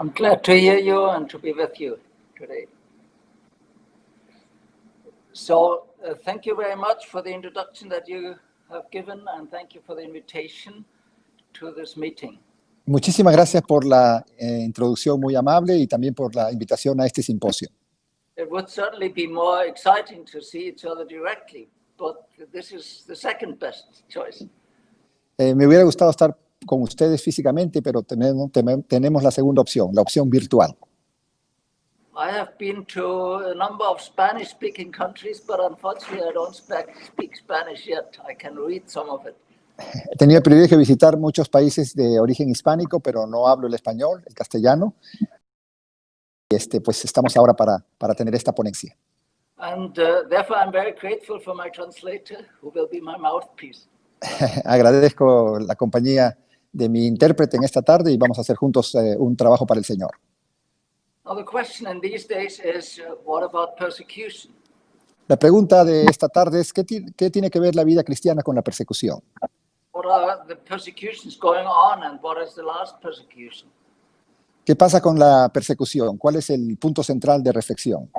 I'm glad to hear you and to be with you today. So thank you very much for the introduction that you have given, and thank you for the invitation to this meeting. Muchísimas gracias por la introducción muy amable y también por la invitación a este simposio. It would certainly be more exciting to see each other directly, but this is the second best choice. Me hubiera gustado estar con ustedes físicamente, pero tenemos la segunda opción, la opción virtual. I have been to a number of Spanish-speaking countries, but unfortunately I don't speak Spanish yet. I can read some of it. He tenido el privilegio de visitar muchos países de origen hispánico, pero no hablo el español, el castellano. Pues estamos ahora para tener esta ponencia. And therefore I'm very grateful for my translator, who will be my mouthpiece. Agradezco la compañía de mi intérprete en esta tarde y vamos a hacer juntos un trabajo para el Señor. Now the question in these days is, what about persecution? La pregunta de esta tarde es, ¿qué tiene que ver la vida cristiana con la persecución? What are the persecutions going on, and what is the last persecution? ¿Qué pasa con la persecución? ¿Cuál es el punto central de reflexión?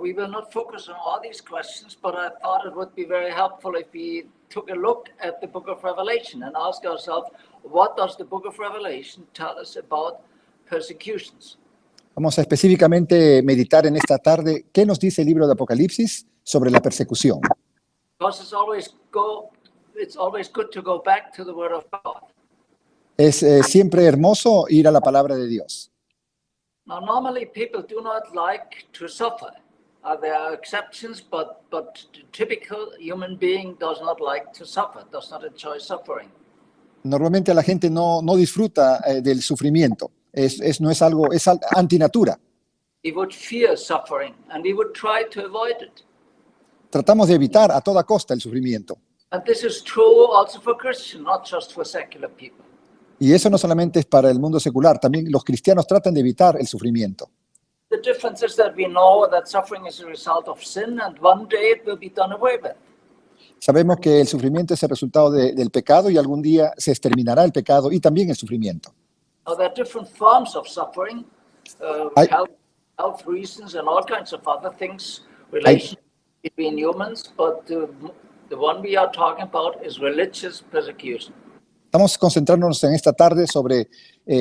We will not focus on all these questions, but I thought it would be very helpful if we took a look at the book of Revelation and ask ourselves, what does the book of Revelation tell us about persecutions? Vamos a específicamente meditar en esta tarde qué nos dice el libro de Apocalipsis sobre la persecución. Because it's always good to go back to the Word of God. Es siempre hermoso ir a la palabra de Dios. Now, normally people do not like to suffer. There are exceptions, but the typical human being does not like to suffer, does not enjoy suffering. Normalmente la gente no disfruta del sufrimiento. No es algo, es antinatura. He would fear suffering and he would try to avoid it. Tratamos de evitar a toda costa el sufrimiento. And this is true also for Christians, not just for secular people. Y eso no solamente es para el mundo secular, también los cristianos tratan de evitar el sufrimiento. The difference is that we know that suffering is a result of sin, and one day it will be done away with. Sabemos que el sufrimiento es el resultado del pecado y algún día se exterminará el pecado y también el sufrimiento. Now, there are different forms of suffering, health reasons and all kinds of other things, relations between humans, but the one we are talking about is religious persecution. Estamos concentrándonos en esta tarde sobre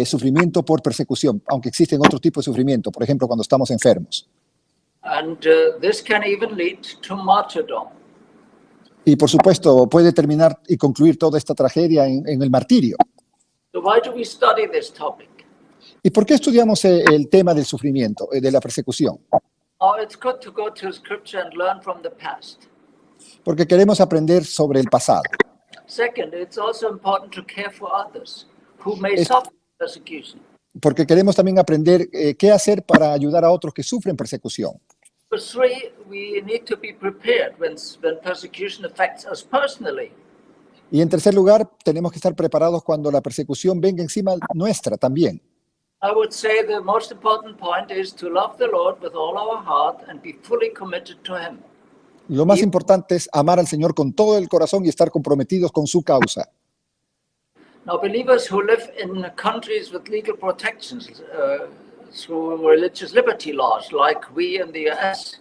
sufrimiento por persecución, aunque existen otros tipos de sufrimiento, por ejemplo, cuando estamos enfermos. And this can even lead to martyrdom. Y por supuesto puede terminar y concluir toda esta tragedia en el martirio. So why do we study this topic? ¿Y por qué estudiamos el tema del sufrimiento, de la persecución? Oh, it's good to go to Scripture and learn from the past. Porque queremos aprender sobre el pasado. Second, it's also important to care for others who may suffer persecution. Porque queremos también aprender qué hacer para ayudar a otros que sufren persecución. But three, we need to be prepared when persecution affects us personally. Y en tercer lugar, tenemos que estar preparados cuando la persecución venga encima nuestra también. I would say the most important point is to love the Lord with all our heart and be fully committed to Him. Lo más importante es amar al Señor con todo el corazón y estar comprometidos con su causa. Now, believers who live in countries with legal protections through religious liberty laws, like we in the US,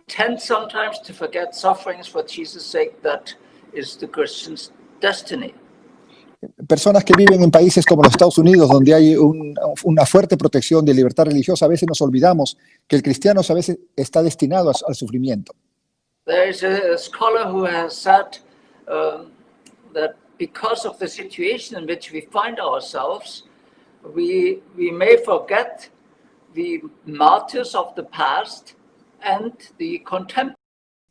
tend sometimes to forget sufferings for Jesus' sake. That is the Christian's destiny. Personas que viven en países como los Estados Unidos, donde hay una fuerte protección de libertad religiosa, a veces nos olvidamos que el cristiano a veces está destinado al sufrimiento. There is a scholar who has said that because of the situation in which we find ourselves, we may forget the martyrs of the past and the contemporary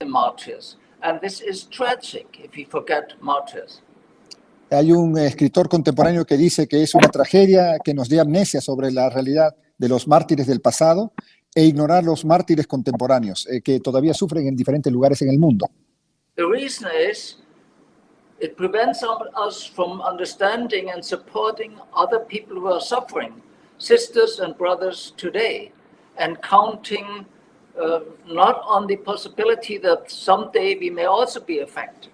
martyrs. And this is tragic if we forget martyrs. Hay un escritor contemporáneo que dice que es una tragedia que nos dé amnesia sobre la realidad de los mártires del pasado e ignorar los mártires contemporáneos que todavía sufren en diferentes lugares en el mundo. The reason is it prevents us from understanding and supporting other people who are suffering, sisters and brothers today, and counting not on the possibility that someday we may also be affected.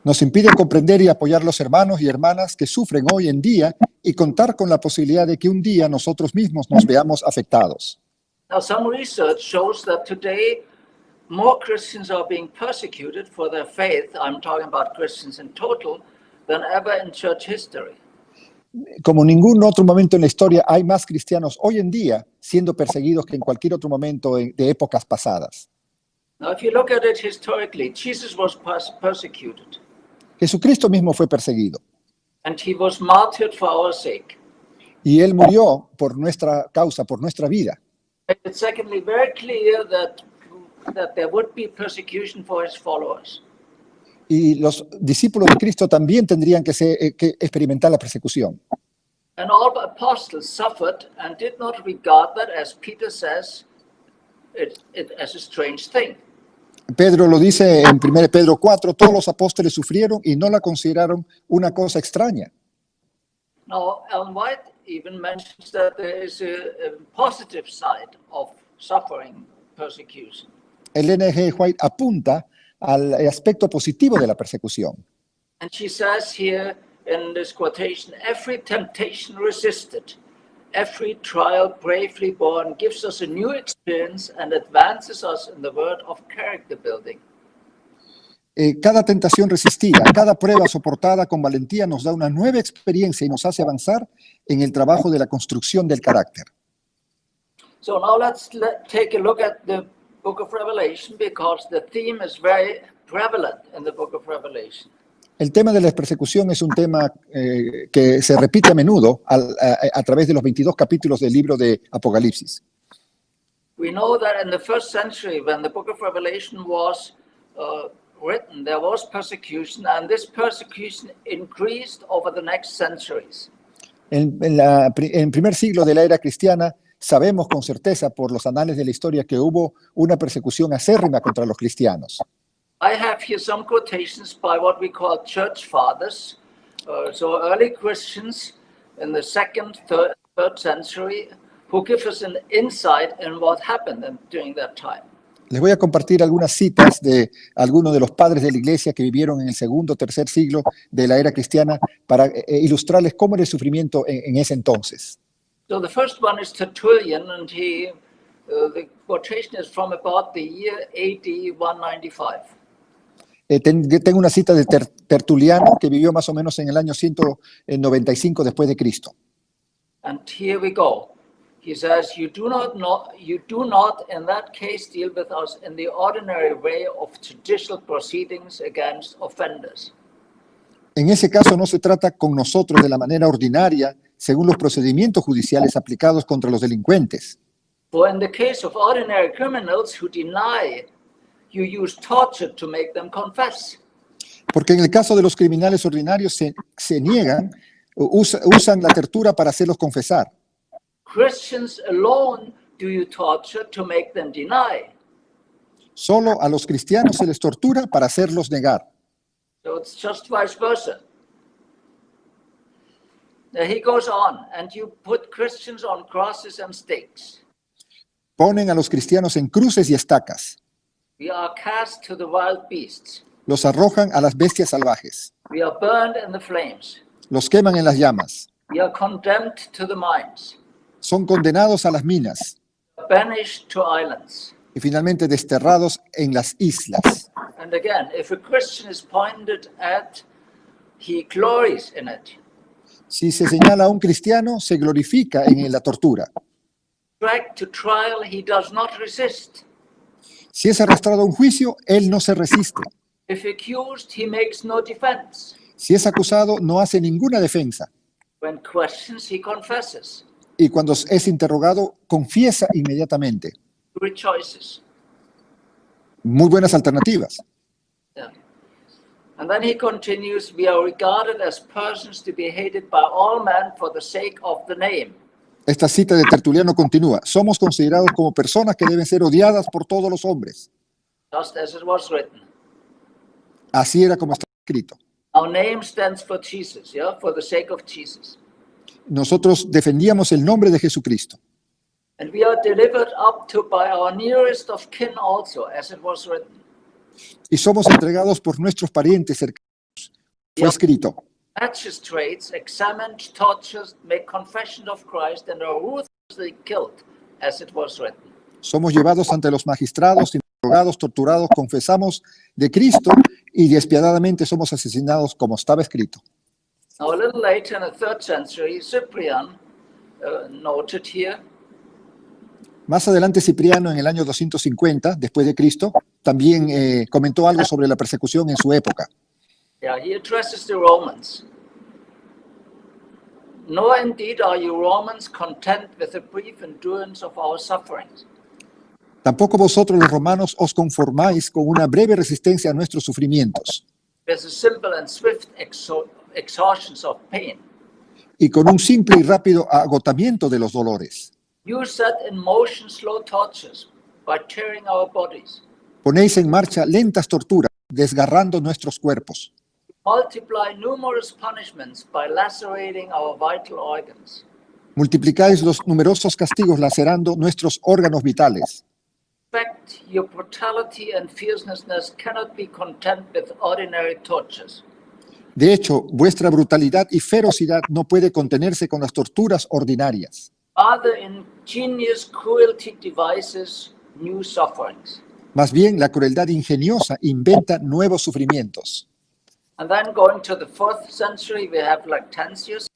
Nos impide comprender y apoyar a los hermanos y hermanas que sufren hoy en día y contar con la posibilidad de que un día nosotros mismos nos veamos afectados. Now, some research shows that today more Christians are being persecuted for their faith, I'm talking about Christians in total, than ever in church history. Como ningún otro momento en la historia, hay más cristianos hoy en día siendo perseguidos que en cualquier otro momento de épocas pasadas. Now, if you look at it historically, Jesus was persecuted, Jesucristo mismo fue perseguido and he was martyred for our sake. y él murió por nuestra causa, por nuestra vida. It's secondly very clear that there would be persecution for his followers. Y los discípulos de Cristo también tendrían que experimentar la persecución. And all the apostles suffered and did not regard that, as Peter says, as a strange thing. Pedro lo dice en 1 Pedro 4, todos los apóstoles sufrieron y no la consideraron una cosa extraña. Now, Ellen White even mentions that there is a positive side of suffering persecution. Ellen G. White apunta al aspecto positivo de la persecución. And she says here in this quotation, every temptation resisted, every trial bravely borne gives us a new experience and advances us in the word of character building. Cada tentación resistida, cada prueba soportada con valentía nos da una nueva experiencia y nos hace avanzar en el trabajo de la construcción del carácter. So now let's take a look at the book of Revelation, because the theme is very prevalent in the book of Revelation. El tema de la persecución es un tema que se repite a menudo a través de los 22 capítulos del libro de Apocalipsis. We know that in the first century, when the book of Revelation was written, there was persecution, and this persecution increased over the next centuries. En el primer siglo de la era cristiana, sabemos con certeza por los anales de la historia que hubo una persecución acérrima contra los cristianos. I have here some quotations by what we call church fathers, so early Christians in the second, third century, who give us an insight in what happened during that time. Les voy a compartir algunas citas de algunos de los padres de la iglesia que vivieron en el segundo o tercer siglo de la era cristiana para ilustrarles cómo era el sufrimiento en ese entonces. So the first one is Tertullian, and the quotation is from about the year AD 195. Tengo una cita de Tertuliano, que vivió más o menos en el año 195 después de Cristo. And here we go. He says, you do not in that case deal with us in the ordinary way of judicial proceedings against offenders. En ese caso no se trata con nosotros de la manera ordinaria, según los procedimientos judiciales aplicados contra los delincuentes. For in the case of ordinary criminals who deny, you use torture to make them confess. Porque en el caso de los criminales ordinarios se niegan, usan la tortura para hacerlos confesar. Christians alone do you torture to make them deny. Solo a los cristianos se les tortura para hacerlos negar. So it's just vice versa. Now he goes on, and you put Christians on crosses and stakes. Ponen a los cristianos en cruces y estacas. We are cast to the wild beasts. Los arrojan a las bestias salvajes. We are burned in the flames. Los queman en las llamas. We are condemned to the mines. Son condenados a las minas Banished to islands. y finalmente desterrados en las islas. And again, if a Christian is pointed at, he glories in it. Si se señala a un cristiano, se glorifica en la tortura. Dragged to trial, he does not resist. Si es arrastrado a un juicio, él no se resiste. If accused, he makes no defense. Si es acusado, no hace ninguna defensa. When questions, he confesses. Y cuando es interrogado, confiesa inmediatamente. He rejoices. Muy buenas alternativas. Yeah. And then he continues, we are regarded as persons to be hated by all men for the sake of the name. Esta cita de Tertuliano continúa. Somos considerados como personas que deben ser odiadas por todos los hombres. Just as it was written. Así era como está escrito. Our name stands for Jesus, yeah, for the sake of Jesus. Nosotros defendíamos el nombre de Jesucristo. And we are delivered up to by our nearest of kin also, as it was written. Y somos entregados por nuestros parientes cercanos, fue escrito. Magistrates examined, tortured, made confession of Christ, and are ruthlessly killed, as it was written. Somos llevados ante los magistrados, interrogados, torturados, confesamos de Cristo y despiadadamente somos asesinados como estaba escrito. Now, a little later in the 3rd century, Cyprian noted here Más adelante Cipriano, en el año 250 después de Cristo, también comentó algo sobre la persecución en su época. Yeah, he addresses the Romans. Nor indeed are you Romans content with the brief endurance of our sufferings. Tampoco vosotros los romanos os conformáis con una breve resistencia a nuestros sufrimientos With the simple and swift exhaustions of pain. y con un simple y rápido agotamiento de los dolores. You set in motion slow tortures by tearing our bodies. Ponéis en marcha lentas torturas, desgarrando nuestros cuerpos. Multiply numerous punishments by lacerating our vital organs. Multiplicáis los numerosos castigos lacerando nuestros órganos vitales. In fact, your brutality and fierceness cannot be content with ordinary tortures. De hecho, vuestra brutalidad y ferocidad no puede contenerse con las torturas ordinarias. Other ingenious cruelty devises new sufferings. Más bien, la crueldad ingeniosa inventa nuevos sufrimientos. And then going to the 4th century, we have Lactantius.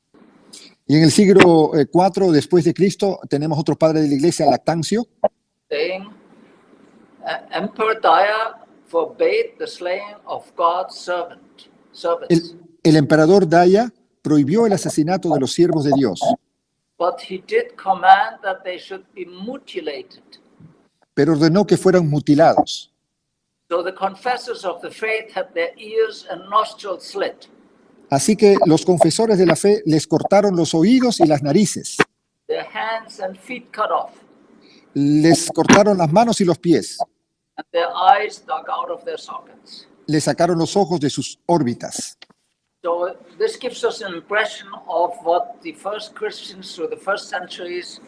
Y en el siglo IV después de Cristo tenemos otro padre de la iglesia, Lactancio, Saying, Emperor Dia forbade the slaying of God's servants. el emperador Daya prohibió el asesinato de los siervos de Dios, But he did command that they should be mutilated. pero ordenó que fueran mutilados. So the confessors of the faith had their ears and nostrils slit, Así que los confesores de la fe les cortaron los oídos y las narices, their hands and feet cut off, les cortaron las manos y los pies, and their eyes dug out of their sockets. les sacaron los ojos de sus órbitas. So this gives us an impression of what the first Christians through the first centuries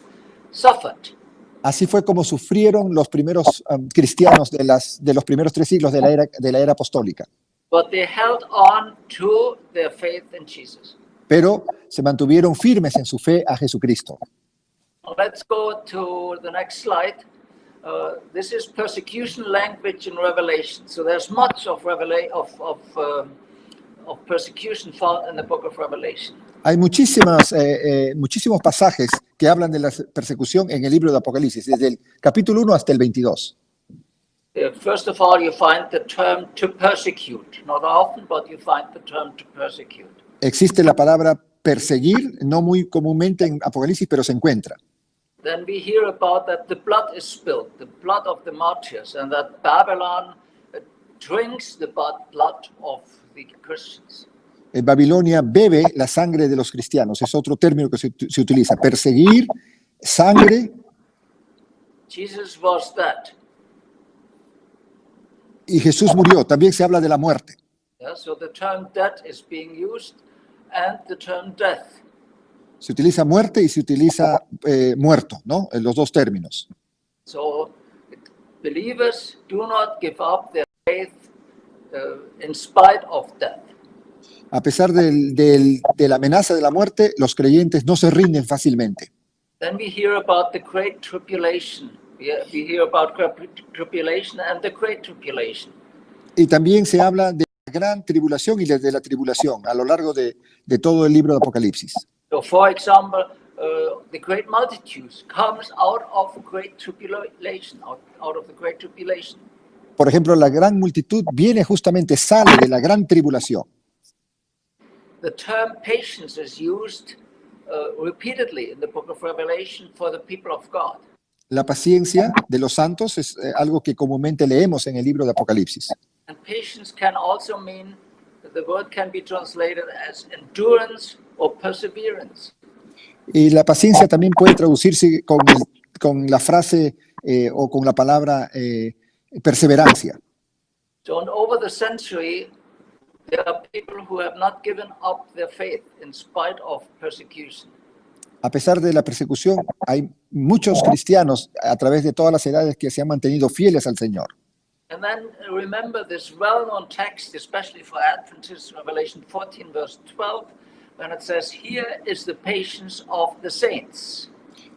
suffered. Así fue como sufrieron los primeros cristianos de los primeros 3 siglos de la era apostólica. But they held on to their faith in Jesus. Pero se mantuvieron firmes en su fe a Jesucristo. Now let's go to the next slide. This is persecution language in Revelation. So there's much of persecution found in the book of Revelation. Hay muchísimos pasajes que hablan de la persecución en el libro de Apocalipsis, desde el capítulo 1 hasta el 22. First of all, you find the term to persecute. Not often, but you find the term to persecute. Existe la palabra perseguir, no muy comúnmente en Apocalipsis, pero se encuentra. Then we hear about that the blood is spilled, the blood of the martyrs, and that Babylon drinks the blood of the Christians. En Babilonia bebe la sangre de los cristianos, es otro término que se utiliza. Perseguir, sangre, Jesus was dead. y Jesús murió. También se habla de la muerte. Yeah, so the term dead is being used, and the term death. Se utiliza muerte y se utiliza muerto, ¿no? En los dos términos. So believers do not give up their faith in spite of death. A pesar de la amenaza de la muerte, los creyentes no se rinden fácilmente. Then we hear about the Great Tribulation. We hear about tribulation and the Great Tribulation. Y también se habla de la gran tribulación y de la tribulación a lo largo de todo el libro de Apocalipsis. So, for example, the great multitudes comes out of the Great Tribulation, out of the Great Tribulation. Por ejemplo, la gran multitud sale de la gran tribulación. The term patience is used repeatedly in the book of Revelation for the people of God. La paciencia de los santos es algo que comúnmente leemos en el libro de Apocalipsis. And patience can also mean, the word can be translated as endurance or perseverance. Y la paciencia también puede traducirse con la frase o con la palabra perseverancia. So over the century, there are people who have not given up their faith in spite of persecution. A pesar de la persecución, hay muchos cristianos a través de todas las edades que se han mantenido fieles al Señor. And then remember this well-known text, especially for Adventists, Revelation 14, verse 12, when it says, "Here is the patience of the saints."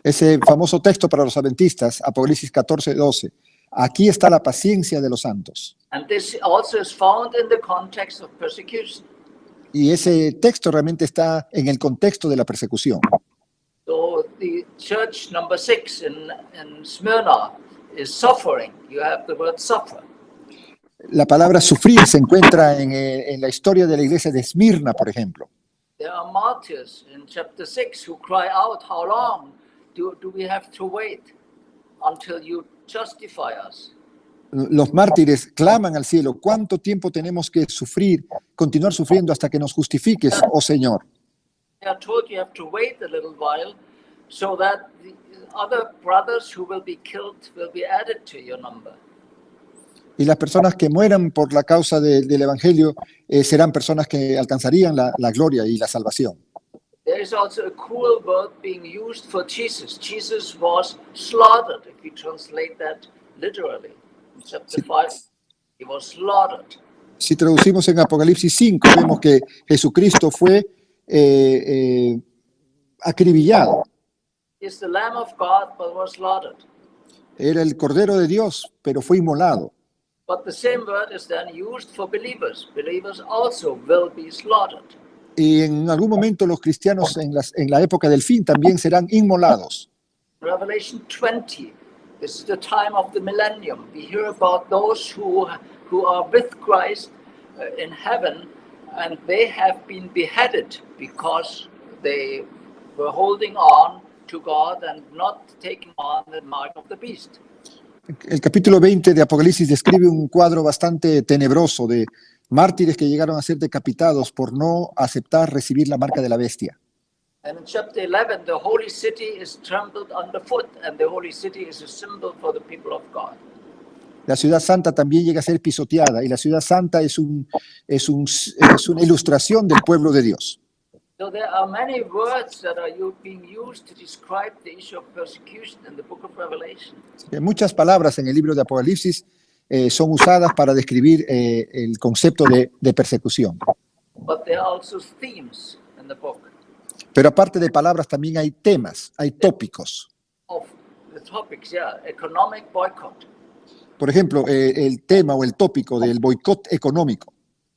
Ese famoso texto para los adventistas, Apocalipsis 14:12. Aquí está la paciencia de los santos. And this also is found in the context of persecution. Y ese texto realmente está en el contexto de la persecución. So the church number 6 in Smyrna is suffering. You have the word suffer. La palabra sufrir se encuentra en la historia de la iglesia de Esmirna, por ejemplo. There are martyrs in chapter 6 who cry out, "How long do we have to wait until you justify us?" Los mártires claman al cielo, ¿cuánto tiempo tenemos que sufrir, continuar sufriendo hasta que nos justifiques, oh Señor? They are told you have to wait a little while so that the other brothers who will be killed will be added to your number. Y las personas que mueran por la causa del Evangelio serán personas que alcanzarían la gloria y la salvación. There is also a cruel word being used for Jesus. Jesus was slaughtered, if we translate that literally. In chapter 5, he was slaughtered. Si traducimos en Apocalipsis 5, vemos que Jesucristo fue acribillado. He is the Lamb of God, but was slaughtered. Era el Cordero de Dios, pero fue inmolado. But the same word is then used for believers. Believers also will be slaughtered. Y en algún momento los cristianos en la época del fin también serán inmolados. Revelation 20, this is the time of the millennium. We hear about those who are with Christ in heaven, and they have been beheaded because they were holding on to God and not taking on the mark of the beast. El capítulo 20 de Apocalipsis describe un cuadro bastante tenebroso de mártires que llegaron a ser decapitados por no aceptar recibir la marca de la bestia. And in chapter 11, the holy city is trampled underfoot, and the holy city is a symbol for the people of God. La ciudad santa también llega a ser pisoteada, y la ciudad santa es una ilustración del pueblo de Dios. So there are many words that are being used to describe the issue of persecution in the book of Revelation. Muchas palabras en el libro de Apocalipsis son usadas para describir el concepto de persecución. But there are also themes in the book. Pero aparte de palabras también hay temas, hay tópicos. Of the topics, yeah, economic boycott. Por ejemplo, el tema o el tópico del boicot económico.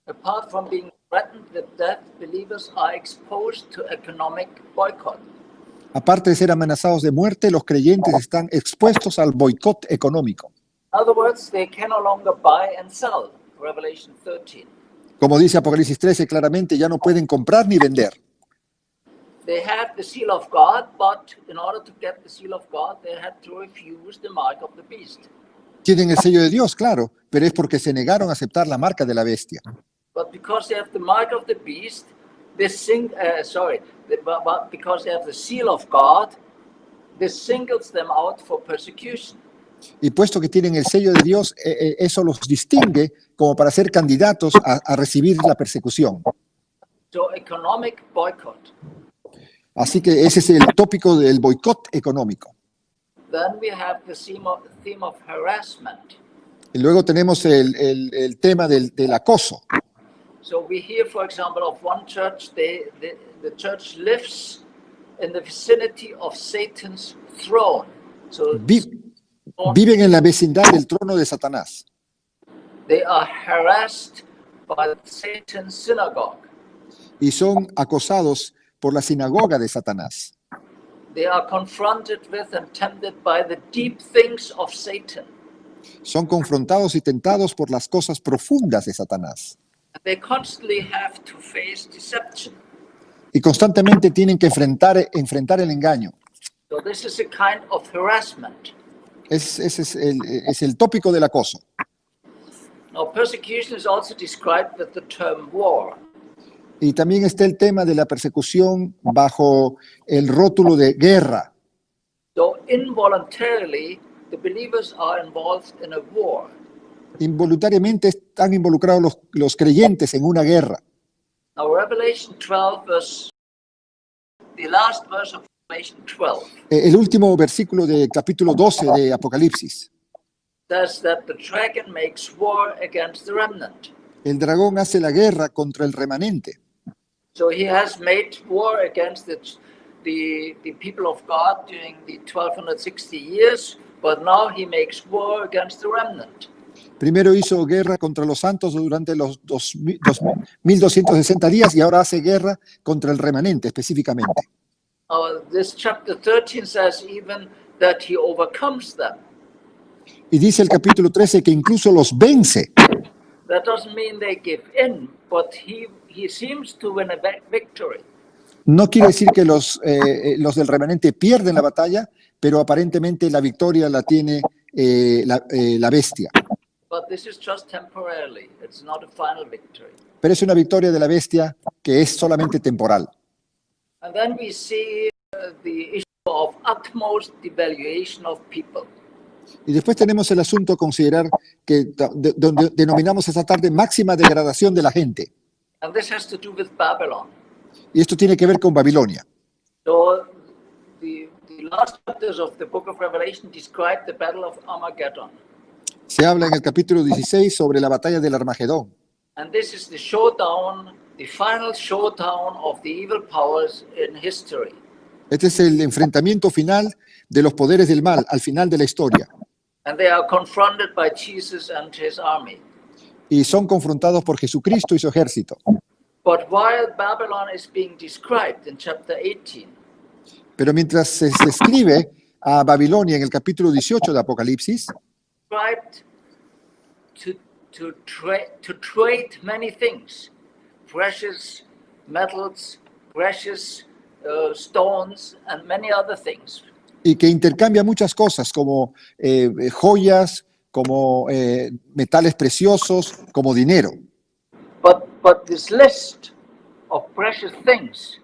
Apart from being threatened with death, believers are exposed to economic boycott. Aparte de ser amenazados de muerte, los creyentes están expuestos al boicot económico. In other words, they can no longer buy and sell. Revelation 13. Como dice Apocalipsis 13 claramente, ya no pueden comprar ni vender. They have the seal of God, but in order to get the seal of God, they had to refuse the mark of the beast. Tienen el sello de Dios, claro, pero es porque se negaron a aceptar la marca de la bestia. But because they have the mark of the beast, because they have the seal of God, this singles them out for persecution. Y puesto que tienen el sello de Dios, eso los distingue como para ser candidatos a recibir la persecución. So economic boycott. Así que ese es el tópico del boicot económico. Then we have the theme of harassment. Y luego tenemos el tema del acoso. So we hear, for example, of one church, the church lives in the vicinity of Satan's throne. So Viven en la vecindad del trono de Satanás. they are harassed by Satan's synagogue. Y son acosados por la sinagoga de Satanás. They are confronted with and tempted by the deep things of Satan. Son confrontados y tentados por las cosas profundas de Satanás. And they constantly have to face deception. Y constantemente tienen que enfrentar el engaño. So this is a kind of harassment. Ese es el tópico del acoso. Now, persecution is also described with the term war. Y también está el tema de la persecución bajo el rótulo de guerra. So involuntarily, the believers are involved in a war. Involuntariamente están involucrados los creyentes en una guerra. Now, Revelation 12, the last verse of Revelation 12, El último versículo del capítulo 12 de Apocalipsis. says that the dragon makes war against the remnant. El dragón hace la guerra contra el remanente. So he has made war against the people of God during the 1260 years, but now he makes war against the remnant. Primero hizo guerra contra los santos durante los 1260 días y ahora hace guerra contra el remanente específicamente. This chapter 13 says even that he overcomes them. Y dice el capítulo 13 que incluso los vence. That doesn't mean they give in, but he seems to win a victory. No quiere decir que los del remanente pierden la batalla, pero aparentemente la victoria la tiene la bestia. But this is just temporarily. It's not a final victory. Pero es una victoria de la bestia que es solamente temporal. And then we see the issue of utmost devaluation of people. Y después tenemos el asunto a considerar que donde denominamos esta tarde máxima degradación de la gente. And this has to do with Babylon. Y esto tiene que ver con Babilonia. So the last chapters of the book of Revelation describe the battle of Armageddon. Se habla en el capítulo 16 sobre la batalla del Armagedón. And this is the showdown, the final showdown of the evil powers in history. Este es el enfrentamiento final de los poderes del mal al final de la historia. And they are confronted by Jesus and his army. Y son confrontados por Jesucristo y su ejército. But while Babylon is being described in chapter 18, Pero mientras se escribe a Babilonia en el capítulo 18 de Apocalipsis, described to trade many things, precious metals, precious stones, and many other things. y que intercambia muchas cosas como joyas, como metales preciosos, como dinero. But this list of precious things,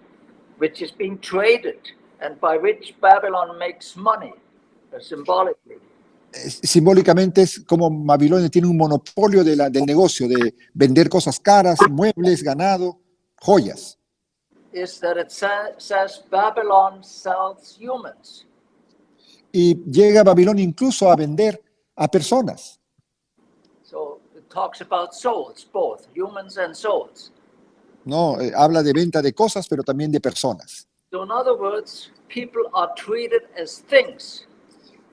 which is being traded and by which Babylon makes money, symbolically, Simbólicamente es como Babilonia tiene un monopolio del negocio, de vender cosas caras, muebles, ganado, joyas. is that it says Babylon sells humans. Y llega Babilonia incluso a vender a personas. So it talks about souls, both humans and souls. ¿No? Habla de venta de cosas, pero también de personas. So in other words, people are treated as things.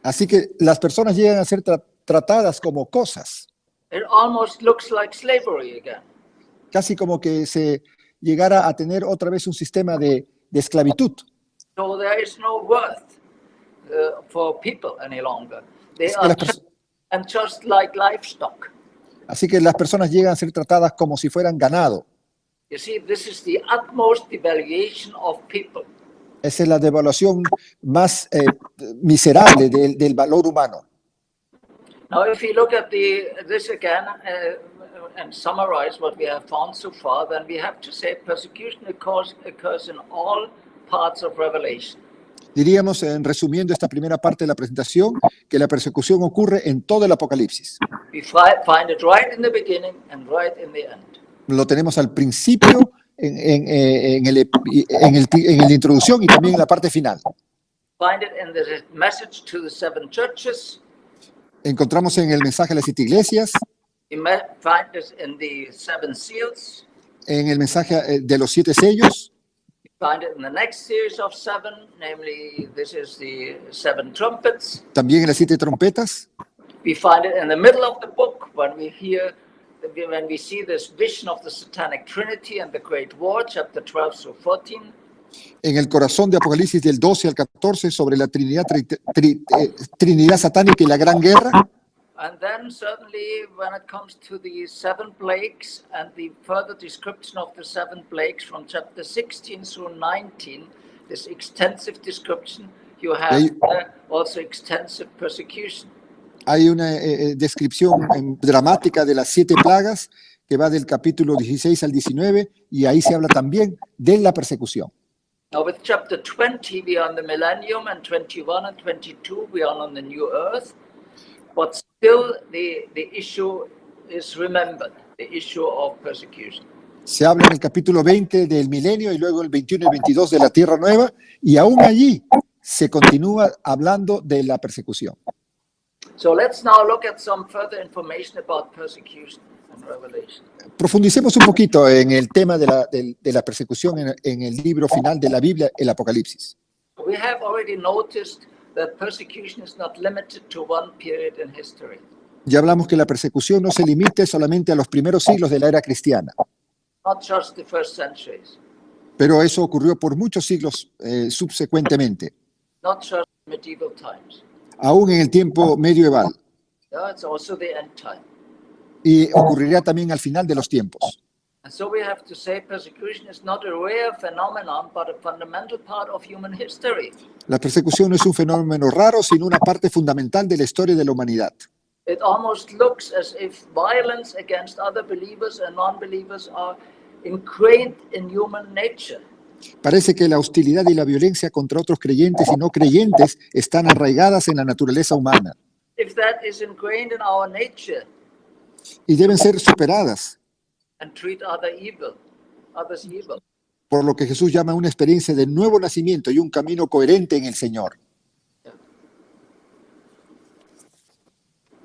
Así que las personas llegan a ser tratadas como cosas, It almost looks like slavery again. casi como que se llegara a tener otra vez un sistema de esclavitud. So there is no worth for people any longer. They Así que are las just like livestock. Así que las personas llegan a ser tratadas como si fueran ganado. You see, this is the utmost devaluation of people. Esa es la devaluación más miserable del valor humano. Now, if you look at this again and summarize what we have found so far, then we have to say persecution occurs in all parts of Revelation. Diríamos, resumiendo esta primera parte de la presentación, que la persecución ocurre en todo el Apocalipsis. We find it right in the beginning and right in the end. Lo tenemos al principio, en la introducción y también en la parte final. Find it in the message to the seven churches. Encontramos en el mensaje a las 7 iglesias, We find it in the seven seals. en el mensaje de los 7 sellos, We find it in the next series of seven, namely this is the seven trumpets. también en las 7 trompetas. We find it in the middle of the book when we see this vision of the satanic trinity and the great war, chapter 12 through 14. En el corazón de Apocalipsis del 12 al 14 sobre la Trinidad satánica y la gran guerra. And then certainly when it comes to the seven plagues and the further description of the seven plagues from chapter 16 through 19, this extensive description, you have also extensive persecution. Hay una descripción dramática de las 7 plagas que va del capítulo 16 al 19 y ahí se habla también de la persecución. Now with chapter 20, we are on the millennium, and 21 and 22, we are on the new earth. But still, the issue is remembered, the issue of persecution. Se habla en el capítulo 20 del milenio y luego el 21 y 22 de la tierra nueva y aún allí se continúa hablando de la persecución. So let's now look at some further information about persecution and Revelation. Profundicemos un poquito en el tema de la persecución en el libro final de la Biblia, el Apocalipsis. We have already noticed that persecution is not limited to one period in history. Ya hablamos que la persecución no se limite solamente a los primeros siglos de la era cristiana, Not just the first centuries, pero eso ocurrió por muchos siglos subsecuentemente, not just medieval times. aún en el tiempo medieval, Yeah, it's also the end time. y ocurrirá también al final de los tiempos. And so we have to say persecution is not a rare phenomenon, but a fundamental part of human history. La persecución no es un fenómeno raro, sino una parte fundamental de la historia de la humanidad. It almost looks as if violence against other believers and non-believers are ingrained in human nature. Parece que la hostilidad y la violencia contra otros creyentes y no creyentes están arraigadas en la naturaleza humana If that is ingrained in our nature, y deben ser superadas, and treat others evil. por lo que Jesús llama una experiencia de nuevo nacimiento y un camino coherente en el Señor.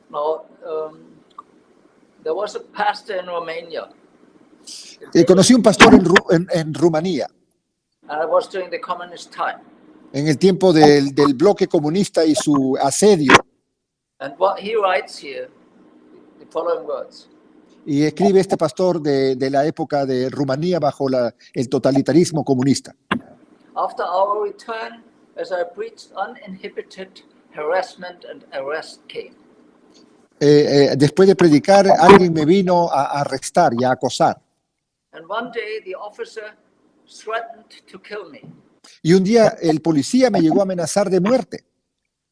Now, there was a pastor in Romania, Conocí un pastor en Rumanía, and it was during the communist time. en el tiempo del bloque comunista y su asedio, And what he writes here, the following words. y escribe este pastor de la época de Rumanía bajo el totalitarismo comunista. After our return, as I preached, uninhibited harassment and arrest came. Después de predicar, alguien me vino a arrestar y a acosar. And one day the officer threatened to kill me. Y un día el policía me llegó a amenazar de muerte.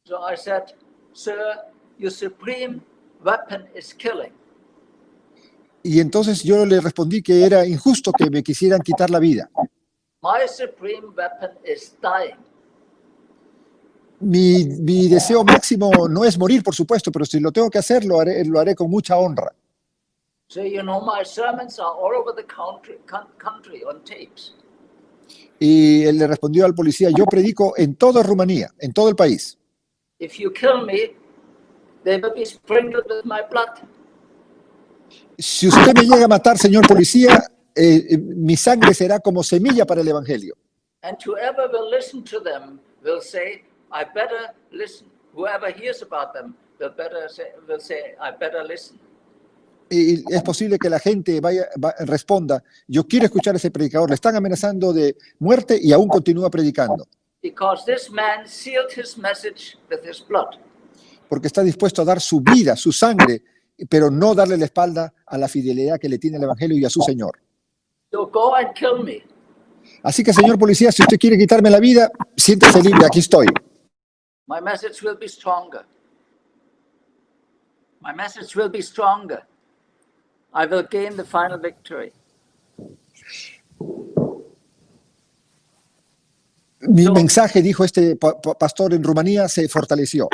So I said, "Sir, your supreme weapon is killing." Y entonces yo le respondí que era injusto que me quisieran quitar la vida. My supreme weapon is dying. Mi deseo máximo no es morir, por supuesto, pero si lo tengo que hacer, lo haré con mucha honra. So you know, my sermons are all over the country on tapes. Y él le respondió al policía, yo predico en toda Rumanía, en todo el país. If you kill me, they will be sprinkled with my blood. Si usted me llega a matar, señor policía, mi sangre será como semilla para el evangelio. And whoever will listen to them will say, I better listen. Whoever hears about them will say, I better listen. Y es posible que la gente responda, yo quiero escuchar a ese predicador, le están amenazando de muerte y aún continúa predicando. Because this man sealed his message with his blood. Porque está dispuesto a dar su vida, su sangre, pero no darle la espalda a la fidelidad que le tiene el evangelio y a su Señor. So go and kill me. Así que, señor policía, si usted quiere quitarme la vida, siéntese libre, aquí estoy. My message will be stronger. My message will be stronger. I will gain the final victory. Mi mensaje, dijo este pastor en Rumanía, se fortaleció.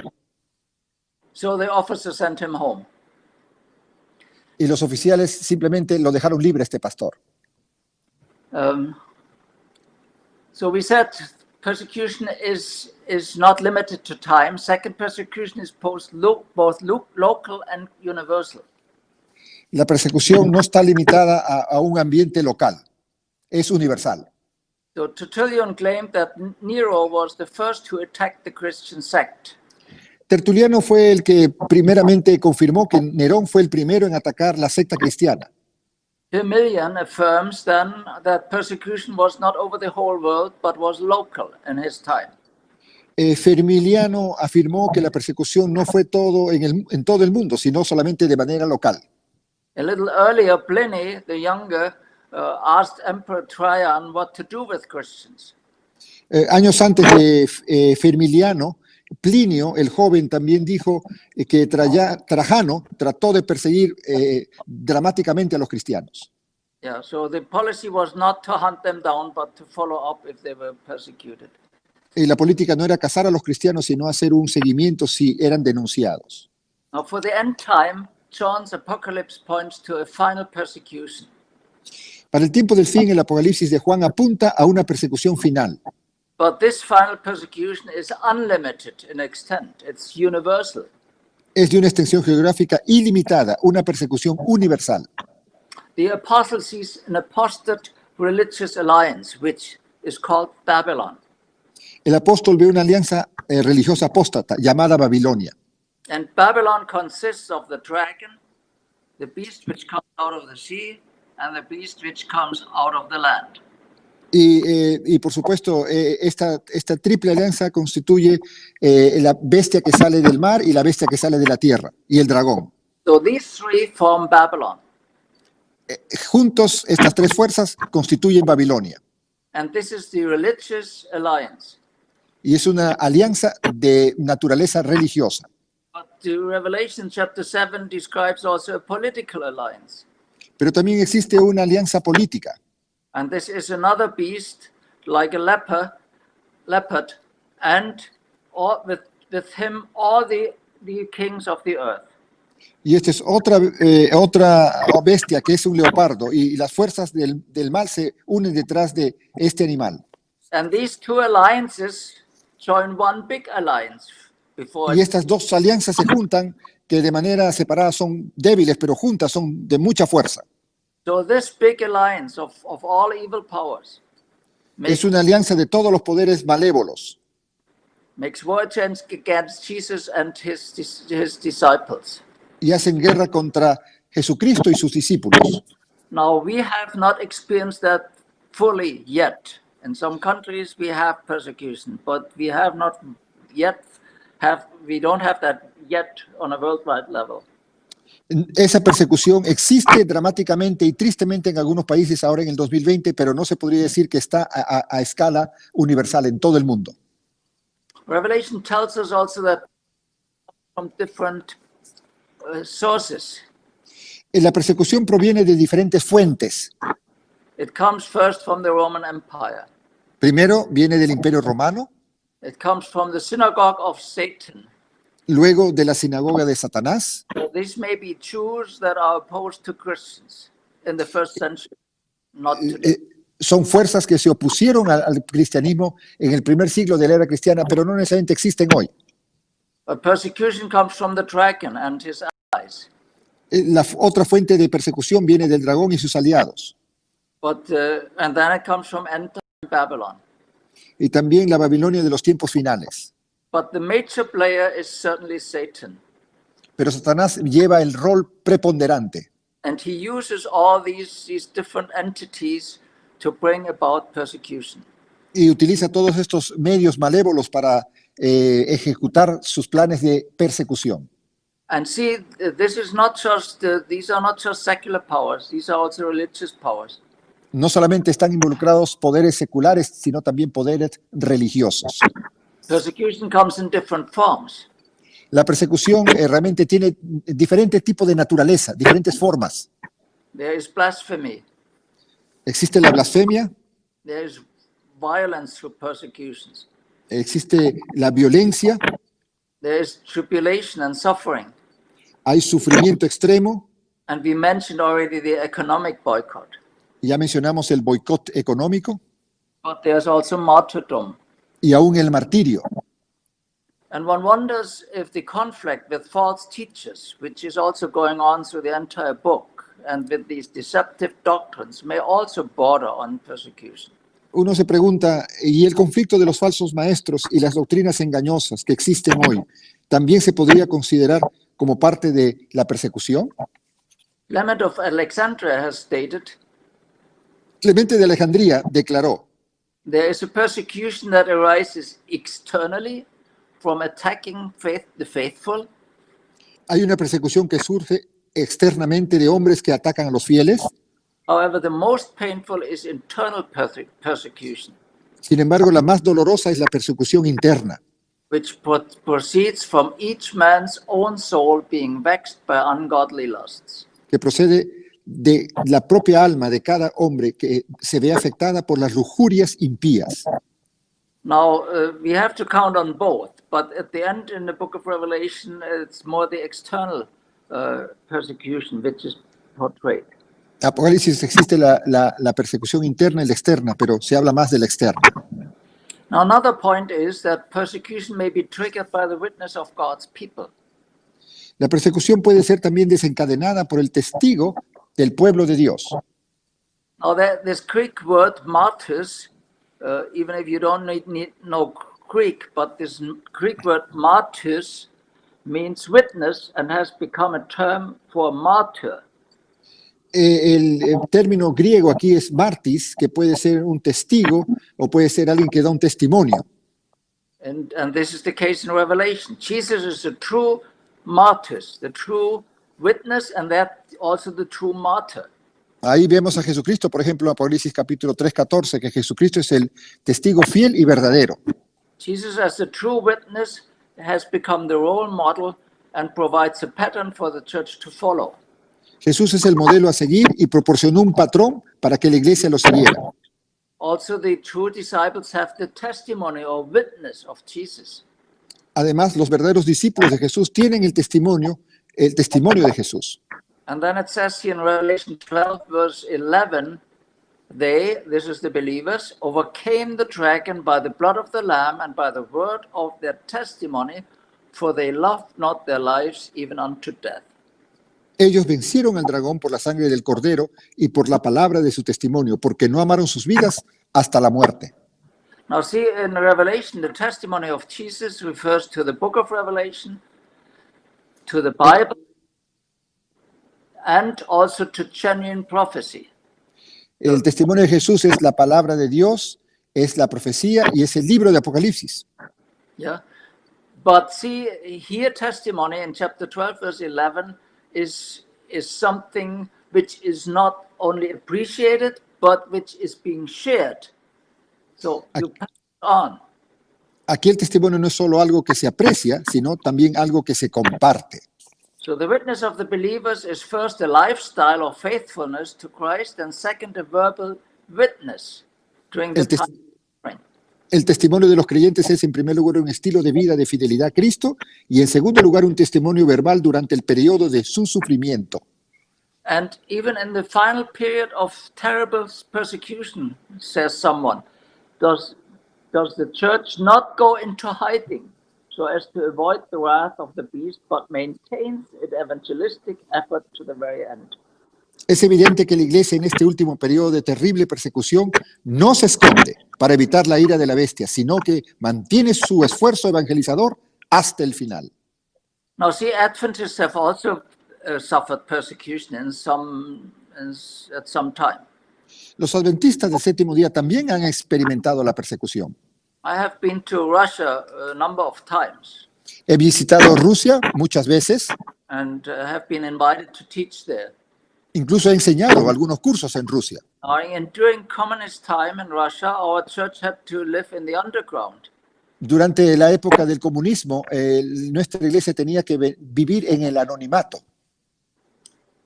So the officer sent him home. Y los oficiales simplemente lo dejaron libre, este pastor. So we said persecution is not limited to time. Second, persecution is both local and universal. La persecución no está limitada a un ambiente local, es universal. So Tertullian claimed that Nero was the first to attack the Christian sect. Tertuliano fue el que primeramente confirmó que Nerón fue el primero en atacar la secta cristiana. Firmilian affirms then that persecution was not over the whole world, but was local in his time. Firmiliano afirmó que la persecución no fue todo en todo el mundo, sino solamente de manera local. A little earlier, Pliny the Younger asked Emperor Trajan what to do with Christians. Años antes de Firmiliano, Plinio, el joven, también dijo que Trajano trató de perseguir dramáticamente a los cristianos. Yeah, so the policy was not to hunt them down, but to follow up if they were persecuted. La política no era cazar a los cristianos, sino hacer un seguimiento si eran denunciados. Now, for the end time, John's Apocalypse points to a final persecution. Para el tiempo del fin, el Apocalipsis de Juan apunta a una persecución final. But this final persecution is unlimited in extent. It's universal. es de una extensión geográfica ilimitada, una persecución universal. The apostle sees an apostate religious alliance, which is called Babylon. El apóstol ve una alianza religiosa apóstata llamada Babilonia. And Babylon consists of the dragon, the beast which comes out of the sea, and the beast which comes out of the land. Y por supuesto, esta triple alianza constituye la bestia que sale del mar y la bestia que sale de la tierra, y el dragón. So these three form Babylon. Juntos, estas tres fuerzas constituyen Babilonia. And this is the religious alliance. Y es una alianza de naturaleza religiosa. But the Revelation chapter 7 describes also a political alliance. Pero también existe una alianza política. And this is another beast, like a leopard, and with him all the kings of the earth. Y esta es otra bestia que es un leopardo, y las fuerzas del mal se unen detrás de este animal. And these two alliances join one big alliance before. Y estas dos alianzas se juntan, que de manera separada son débiles, pero juntas son de mucha fuerza. So this big alliance of all evil powers Es una alianza de todos los poderes malévolos. makes war against Jesus and his disciples. Y hacen guerra contra Jesucristo y sus discípulos. Now we have not experienced that fully yet. In some countries we have persecution, but we have not yet we don't have that yet on a worldwide level. Esa persecución existe dramáticamente y tristemente en algunos países ahora en el 2020, pero no se podría decir que está a escala universal en todo el mundo. Revelation tells us also that from different sources. La persecución proviene de diferentes fuentes. It comes first from the Roman Empire. Primero viene del Imperio Romano, It comes from the synagogue of Satan. luego de la sinagoga de Satanás. These may be Jews that are opposed to Christians in the first century, not today. Son fuerzas que se opusieron al cristianismo en el primer siglo de la era cristiana, pero no necesariamente existen hoy. But persecution comes from the dragon and his allies. La otra fuente de persecución viene del dragón y sus aliados. But and then it comes from end time Babylon. Y también la Babilonia de los tiempos finales. But the major player is certainly Satan. Pero Satanás lleva el rol preponderante. And he uses all these different entities to bring about persecution. Y utiliza todos estos medios malévolos para ejecutar sus planes de persecución. And see, this is not just these are not just secular powers; these are also religious powers. No solamente están involucrados poderes seculares, sino también poderes religiosos. Persecution comes in different forms. La persecución realmente tiene diferentes tipos de naturaleza, diferentes formas. There is blasphemy. Existe la blasfemia, There is violence through persecutions. existe la violencia, There is tribulation and suffering. hay sufrimiento extremo, And we mentioned already the economic boycott. ya mencionamos el boicot económico But there's also martyrdom. y aún el martirio. And one wonders if the conflict with false teachers, which is also going on through the entire book, and with these deceptive doctrines, may also border on persecution. Uno se pregunta, ¿y el conflicto de los falsos maestros y las doctrinas engañosas que existen hoy también se podría considerar como parte de la persecución? Clement of Alexandria has stated, Clemente de Alejandría declaró, there is a persecution that arises externally from attacking the faithful, hay una persecución que surge externamente de hombres que atacan a los fieles. however, the most painful is internal persecution, Sin embargo, la más dolorosa es la persecución interna, which proceeds from each man's own soul being vexed by ungodly lusts. que procede de la propia alma de cada hombre que se ve afectada por las lujurias impías. Now, we have to count on both, but at the end in the book of Revelation, it's more the external persecution which is portrayed. Apocalipsis existe la persecución interna y la externa, pero se habla más de la externa. Now, another point is that persecution may be triggered by the witness of God's people. La persecución puede ser también desencadenada por el testigo del pueblo de Dios. Now, this Greek word martyrs, even if you don't need know Greek, but this Greek word martyrs means witness and has become a term for martyr. El término griego aquí es martis, que puede ser un testigo o puede ser alguien que da un testimonio. And this is the case in Revelation. Jesus is the true martyr, the true witness, and that also the true martyr. Ahí vemos a Jesucristo, por ejemplo, en Apocalipsis capítulo 3:14, que Jesucristo es el testigo fiel y verdadero. Jesus, as the true witness, has become the role model and provides a pattern for the church to follow. Jesús es el modelo a seguir y proporcionó un patrón para que la iglesia lo siguiera. Also, the true disciples have the testimony or witness of Jesus. Además, los verdaderos discípulos de Jesús tienen el testimonio de Jesús. And then it says here in Revelation 12, verse 11, they, this is the believers, overcame the dragon by the blood of the Lamb and by the word of their testimony, for they loved not their lives even unto death. Ellos vencieron al dragón por la sangre del cordero y por la palabra de su testimonio, porque no amaron sus vidas hasta la muerte. Now see, in Revelation, the testimony of Jesus refers to the book of Revelation, to the Bible, and also to genuine prophecy. El testimonio de Jesús es la palabra de Dios, es la profecía y es el libro de Apocalipsis. Yeah. But see, here testimony in chapter 12, verse 11 is something which is not only appreciated, but which is being shared. So you pass it on. Aquí el testimonio no es solo algo que se aprecia, sino también algo que se comparte. So the witness of the believers is first a lifestyle of faithfulness to Christ, and second a verbal witness during the time of suffering. El testimonio de los creyentes es en primer lugar un estilo de vida de fidelidad a Cristo y en segundo lugar un testimonio verbal durante el periodo de su sufrimiento. And even in the final period of terrible persecution, says someone, does the church not go into hiding so as to avoid the wrath of the beast, but maintains its evangelistic effort to the very end? Es evidente que la iglesia en este último periodo de terrible persecución no se esconde para evitar la ira de la bestia, sino que mantiene su esfuerzo evangelizador hasta el final. Now, see, Adventists have also suffered persecution at some time. Los adventistas del séptimo día también han experimentado la persecución. I have been to Russia a number of times He visitado Rusia muchas veces, and have been invited to teach there. incluso he enseñado algunos cursos en Rusia. And during communist time in Russia, our church had to live in the underground. Durante la época del comunismo, nuestra iglesia tenía que vivir en el anonimato,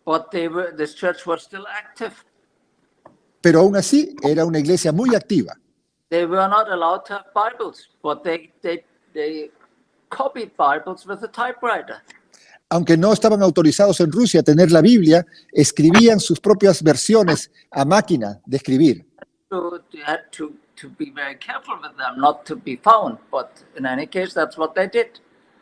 But this church was still active. pero aún así era una iglesia muy activa. They were not allowed to have Bibles, but they copied Bibles with a typewriter. Aunque no estaban autorizados en Rusia a tener la Biblia, escribían sus propias versiones a máquina de escribir. So they had to be very careful with them, not to be found. But in any case, that's what they did.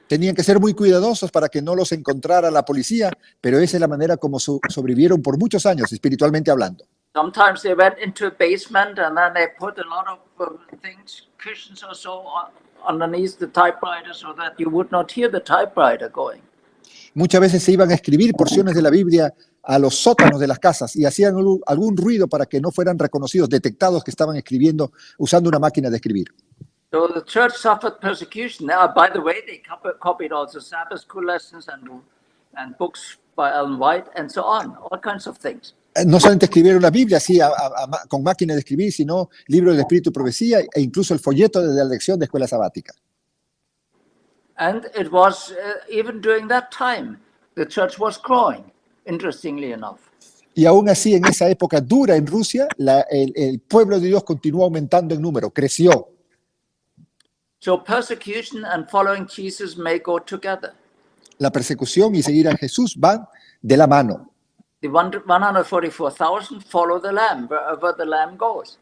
Tenían que ser muy cuidadosos para que no los encontrara la policía, pero esa es la manera como sobrevivieron por muchos años, espiritualmente hablando. Sometimes they went into a basement and then they put a lot of things, cushions or so, underneath the typewriter so that you would not hear the typewriter going. Muchas veces se iban a escribir porciones de la Biblia a los sótanos de las casas y hacían algún ruido para que no fueran reconocidos, detectados que estaban escribiendo usando una máquina de escribir. So the church suffered persecution. By the way, they copied also Sabbath school lessons and books by Ellen White and so on, all kinds of things. No solamente escribieron la Biblia así con máquina de escribir, sino libros del Espíritu y Profecía e incluso el folleto de la lección de escuela sabática. And it was, even during that time, the church was growing, interestingly enough. Y aún así, en esa época dura en Rusia, el pueblo de Dios continuó aumentando en número, creció. So persecution and following Jesus may go together. La persecución y seguir a Jesús van de la mano. The 144,000 follow the Lamb, wherever the Lamb goes.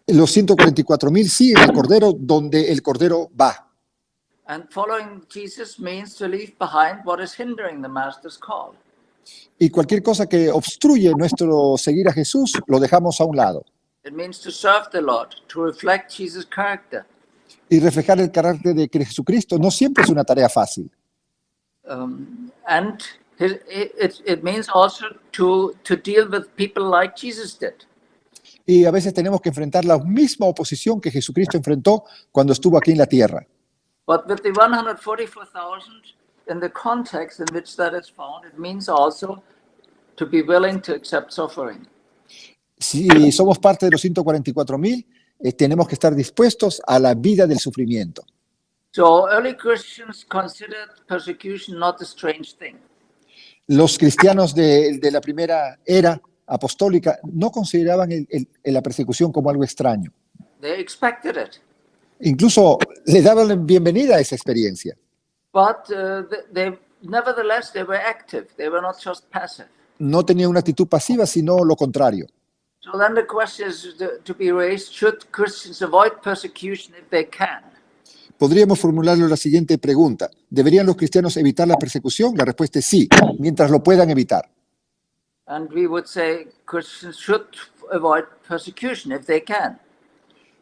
Los 144,000 siguen al Cordero donde el Cordero va. And following Jesus means to leave behind what is hindering the master's call. Y cualquier cosa que obstruye nuestro seguir a Jesús, lo dejamos a un lado. It means to serve the Lord, to reflect Jesus' character. Y reflejar el carácter de Jesucristo no siempre es una tarea fácil. And it means also to deal with people like Jesus did. Y a veces tenemos que enfrentar la misma oposición que Jesucristo enfrentó cuando estuvo aquí en la tierra. But with the 144,000, in the context in which that is found, it means also to be willing to accept suffering. Si somos parte de los 144,000, tenemos que estar dispuestos a la vida del sufrimiento. So early Christians considered persecution not a strange thing. Los cristianos de la primera era apostólica no consideraban la persecución como algo extraño. They expected it. Incluso le daban bienvenida a esa experiencia. But nevertheless, they were active. They were not just passive. No tenían una actitud pasiva, sino lo contrario. So then the question is to be raised, should Christians avoid persecution if they can? Podríamos formularlo la siguiente pregunta. ¿Deberían los cristianos evitar la persecución? La respuesta es sí, mientras lo puedan evitar. And we would say Christians should avoid persecution if they can.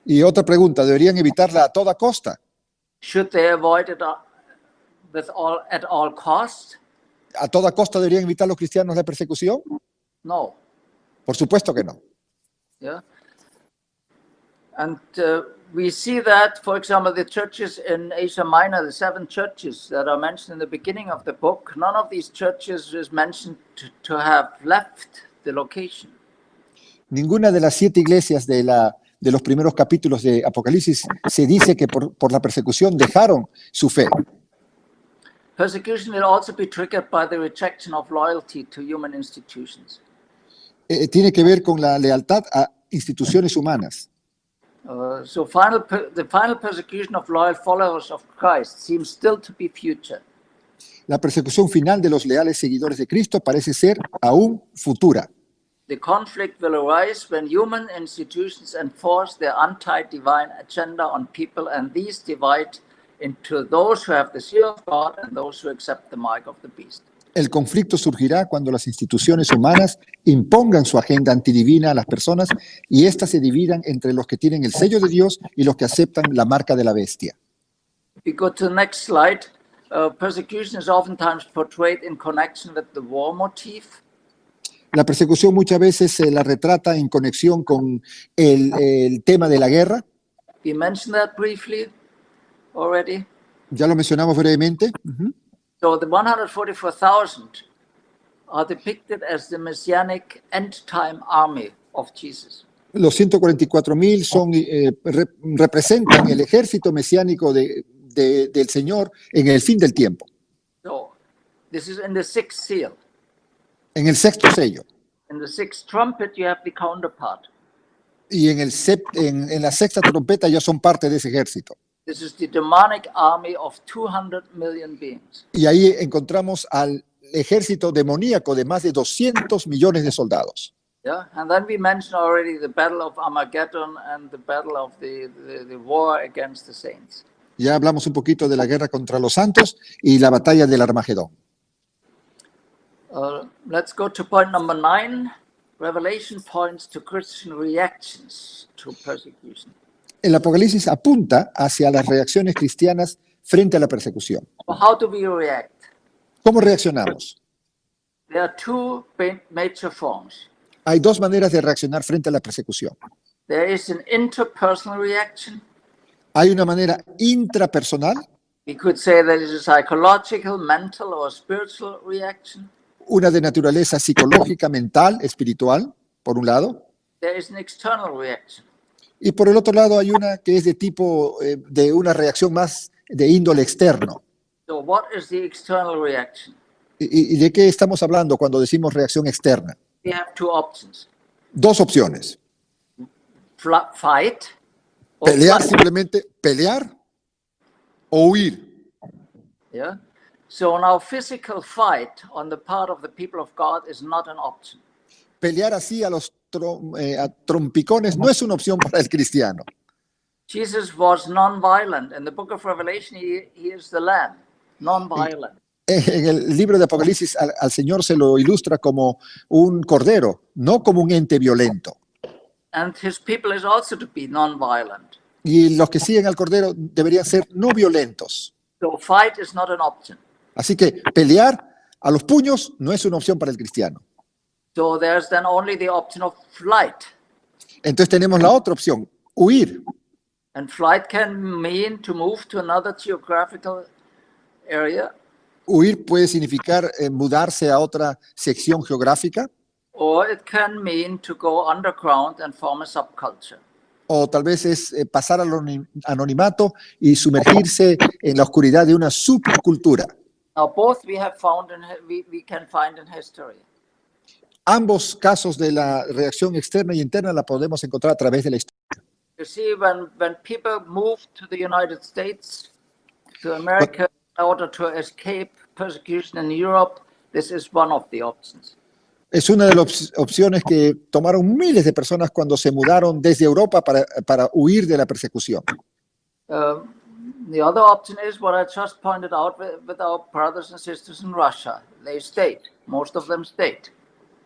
Y otra pregunta, ¿deberían evitarla a toda costa? Should they avoid it at all costs? ¿A toda costa deberían evitar los cristianos la persecución? No. Por supuesto que no. Yeah. And we see that, for example, the churches in Asia Minor, the 7 churches that are mentioned in the beginning of the book, none of these churches is mentioned to have left the location. Ninguna de las 7 iglesias de los primeros capítulos de Apocalipsis se dice que por la persecución dejaron su fe. Persecution will also be triggered by the rejection of loyalty to human institutions. Tiene que ver con la lealtad a instituciones humanas. So the final persecution of loyal followers of Christ seems still to be future. La persecución final de los leales seguidores de Cristo parece ser aún futura. The conflict will arise when human institutions enforce their anti-divine agenda on people, and these divide into those who have the seal of God and those who accept the mark of the beast. El conflicto surgirá cuando las instituciones humanas impongan su agenda antidivina a las personas y éstas se dividan entre los que tienen el sello de Dios y los que aceptan la marca de la bestia. If we go to the next slide, persecution is oftentimes portrayed in connection with the war motif. La persecución muchas veces se la retrata en conexión con el tema de la guerra. We mentioned that briefly already. Ya lo mencionamos brevemente. So the 144,000 are depicted as the messianic end-time army of Jesus. Los 144,000 representan el ejército mesiánico del Señor en el fin del tiempo. So this is in the 6th seal. En el 6º sello. In the 6th trumpet, you have the counterpart. Y en la 6ª trompeta ya son parte de ese ejército. This is the demonic army of 200 million beings. Y ahí encontramos al ejército demoníaco de más de 200 millones de soldados. Yeah, and then we mentioned already the battle of Armageddon and the battle of the war against the saints. Ya hablamos un poquito de la guerra contra los santos y la batalla del Armagedón. Let's go to point number 9. Revelation points to Christian reactions to persecution. El Apocalipsis apunta hacia las reacciones cristianas frente a la persecución. How do we react? ¿Cómo reaccionamos? There are 2 major forms. Hay 2 maneras de reaccionar frente a la persecución. There is an interpersonal reaction. Hay una manera intrapersonal, We could say that it is a psychological, mental, or spiritual reaction. una de naturaleza psicológica, mental, espiritual, por un lado. There is an external reaction. Y por el otro lado hay una que es de tipo, de una reacción más de índole externo. So what is the external reaction? ¿Y de qué estamos hablando cuando decimos reacción externa? We have 2 options. 2 opciones. Fight or Pelear, flight. simplemente pelear o huir. Yeah. So now physical fight on the part of the people of God is not an option. Pelear así a los trompicones no es una opción para el cristiano. Jesus was non-violent. In the book of Revelation, he is the Lamb, non-violent. En el libro de Apocalipsis al Señor se lo ilustra como un cordero, no como un ente violento. And his people is also to be non-violent. Y los que siguen al cordero deberían ser no violentos. So fight is not an option. Así que pelear a los puños no es una opción para el cristiano. So there's then only the option of flight. Entonces tenemos la otra opción, huir. And flight can mean to move to another geographical area, Huir puede significar mudarse a otra sección geográfica, or it can mean to go underground and form a subculture. o tal vez es pasar al anonimato y sumergirse en la oscuridad de una subcultura. Now, both we have found we can find in history. Ambos casos de la reacción externa y interna la podemos encontrar a través de la historia. You see, when people move to the United States, to America, in order to escape persecution in Europe, this is one of the options. Es una de las opciones que tomaron miles de personas cuando se mudaron desde Europa para huir de la persecución. The other option is what I just pointed out with our brothers and sisters in Russia. They stayed. Most of them stayed.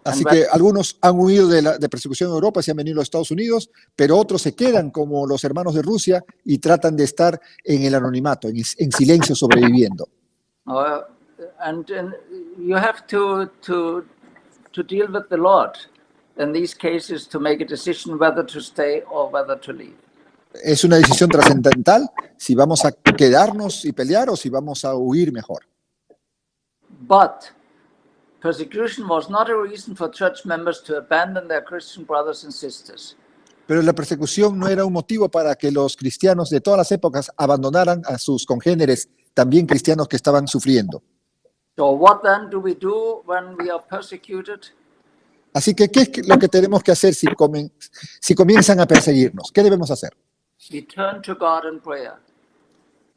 Así que algunos han huido de persecución en Europa, se han venido a los Estados Unidos, pero otros se quedan como los hermanos de Rusia y tratan de estar en el anonimato, en silencio, sobreviviendo. And you have to deal with the Lord in these cases to make a decision whether to stay or whether to leave. Es una decisión trascendental si vamos a quedarnos y pelear o si vamos a huir mejor. But persecution was not a reason for church members to abandon their Christian brothers and sisters. Pero la persecución no era un motivo para que los cristianos de todas las épocas abandonaran a sus congéneres, también cristianos que estaban sufriendo. So what then do we do when we are persecuted? Así que, ¿qué es lo que tenemos que hacer si comienzan a perseguirnos? ¿Qué debemos hacer? We turn to God in prayer.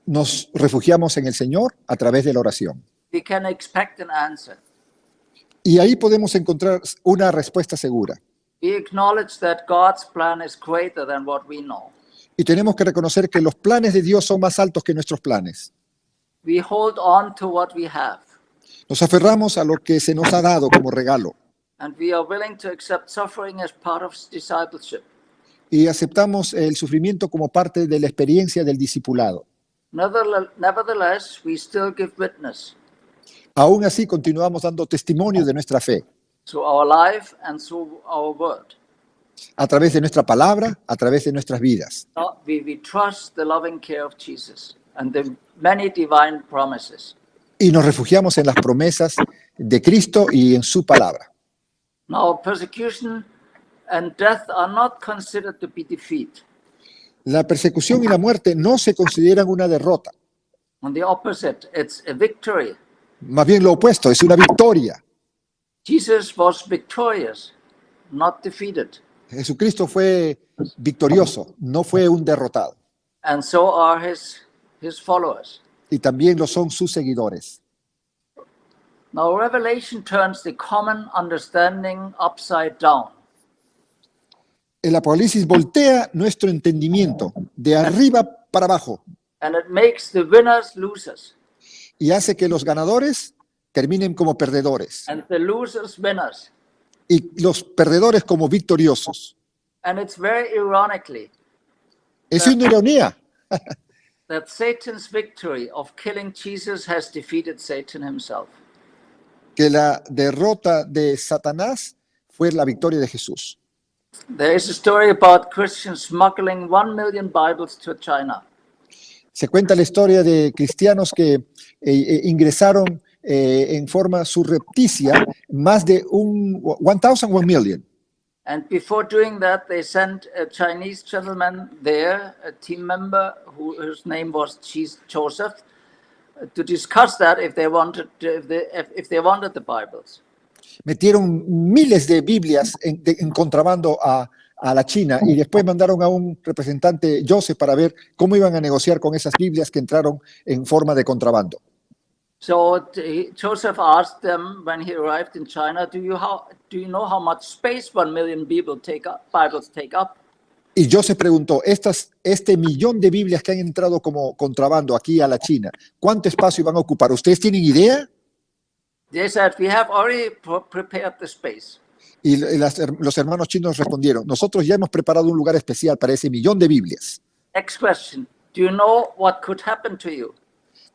Nos refugiamos en el Señor a través de la oración. We can expect an answer. Y ahí podemos encontrar una respuesta segura. We acknowledge that God's plan is greater than what we know. Y tenemos que reconocer que los planes de Dios son más altos que nuestros planes. We hold on to what we have. Nos aferramos a lo que se nos ha dado como regalo. And we are willing to accept suffering as part of discipleship. Y aceptamos el sufrimiento como parte de la experiencia del discipulado. Nevertheless, we still give witness Aún así, continuamos dando testimonio de nuestra fe through our life and through our word. a través de nuestra palabra, a través de nuestras vidas. We trust the loving care of Jesus and the many divine promises. Y nos refugiamos en las promesas de Cristo y en su palabra. Now, persecution and death are not considered to be defeat. La persecución y la muerte no se consideran una derrota. On the opposite, it's a victory. Más bien lo opuesto, es una victoria. Jesus was victorious, not defeated. Jesucristo fue victorioso, no fue un derrotado. And so are his followers. Y también lo son sus seguidores. Now, Revelation turns the common understanding upside down. El Apocalipsis voltea nuestro entendimiento de arriba para abajo And it makes the winners losers y hace que los ganadores terminen como perdedores and the losers winners. y los perdedores como victoriosos. And it's very ironically Es una ironía that Satan's victory of killing Jesus has defeated Satan himself. que la derrota de Satanás fue la victoria de Jesús. There is a story about Christians smuggling 1 million Bibles to China. Se cuenta la historia de cristianos que ingresaron en forma surrepticia más de 1 million. And before doing that, they sent a Chinese gentleman there, a team member whose name was Joseph, to discuss that if they wanted the Bibles. Metieron miles de Biblias en contrabando a la China y después mandaron a un representante, Joseph, para ver cómo iban a negociar con esas Biblias que entraron en forma de contrabando. So Joseph asked them when he arrived in China, do you know how much space 1 million Bibles take up? Y Joseph preguntó, este millón de Biblias que han entrado como contrabando aquí a la China, ¿cuánto espacio van a ocupar? ¿Ustedes tienen idea? They said, we have already prepared the space. Y los hermanos chinos respondieron, nosotros ya hemos preparado un lugar especial para ese millón de Biblias. Next question. Do you know what could happen to you?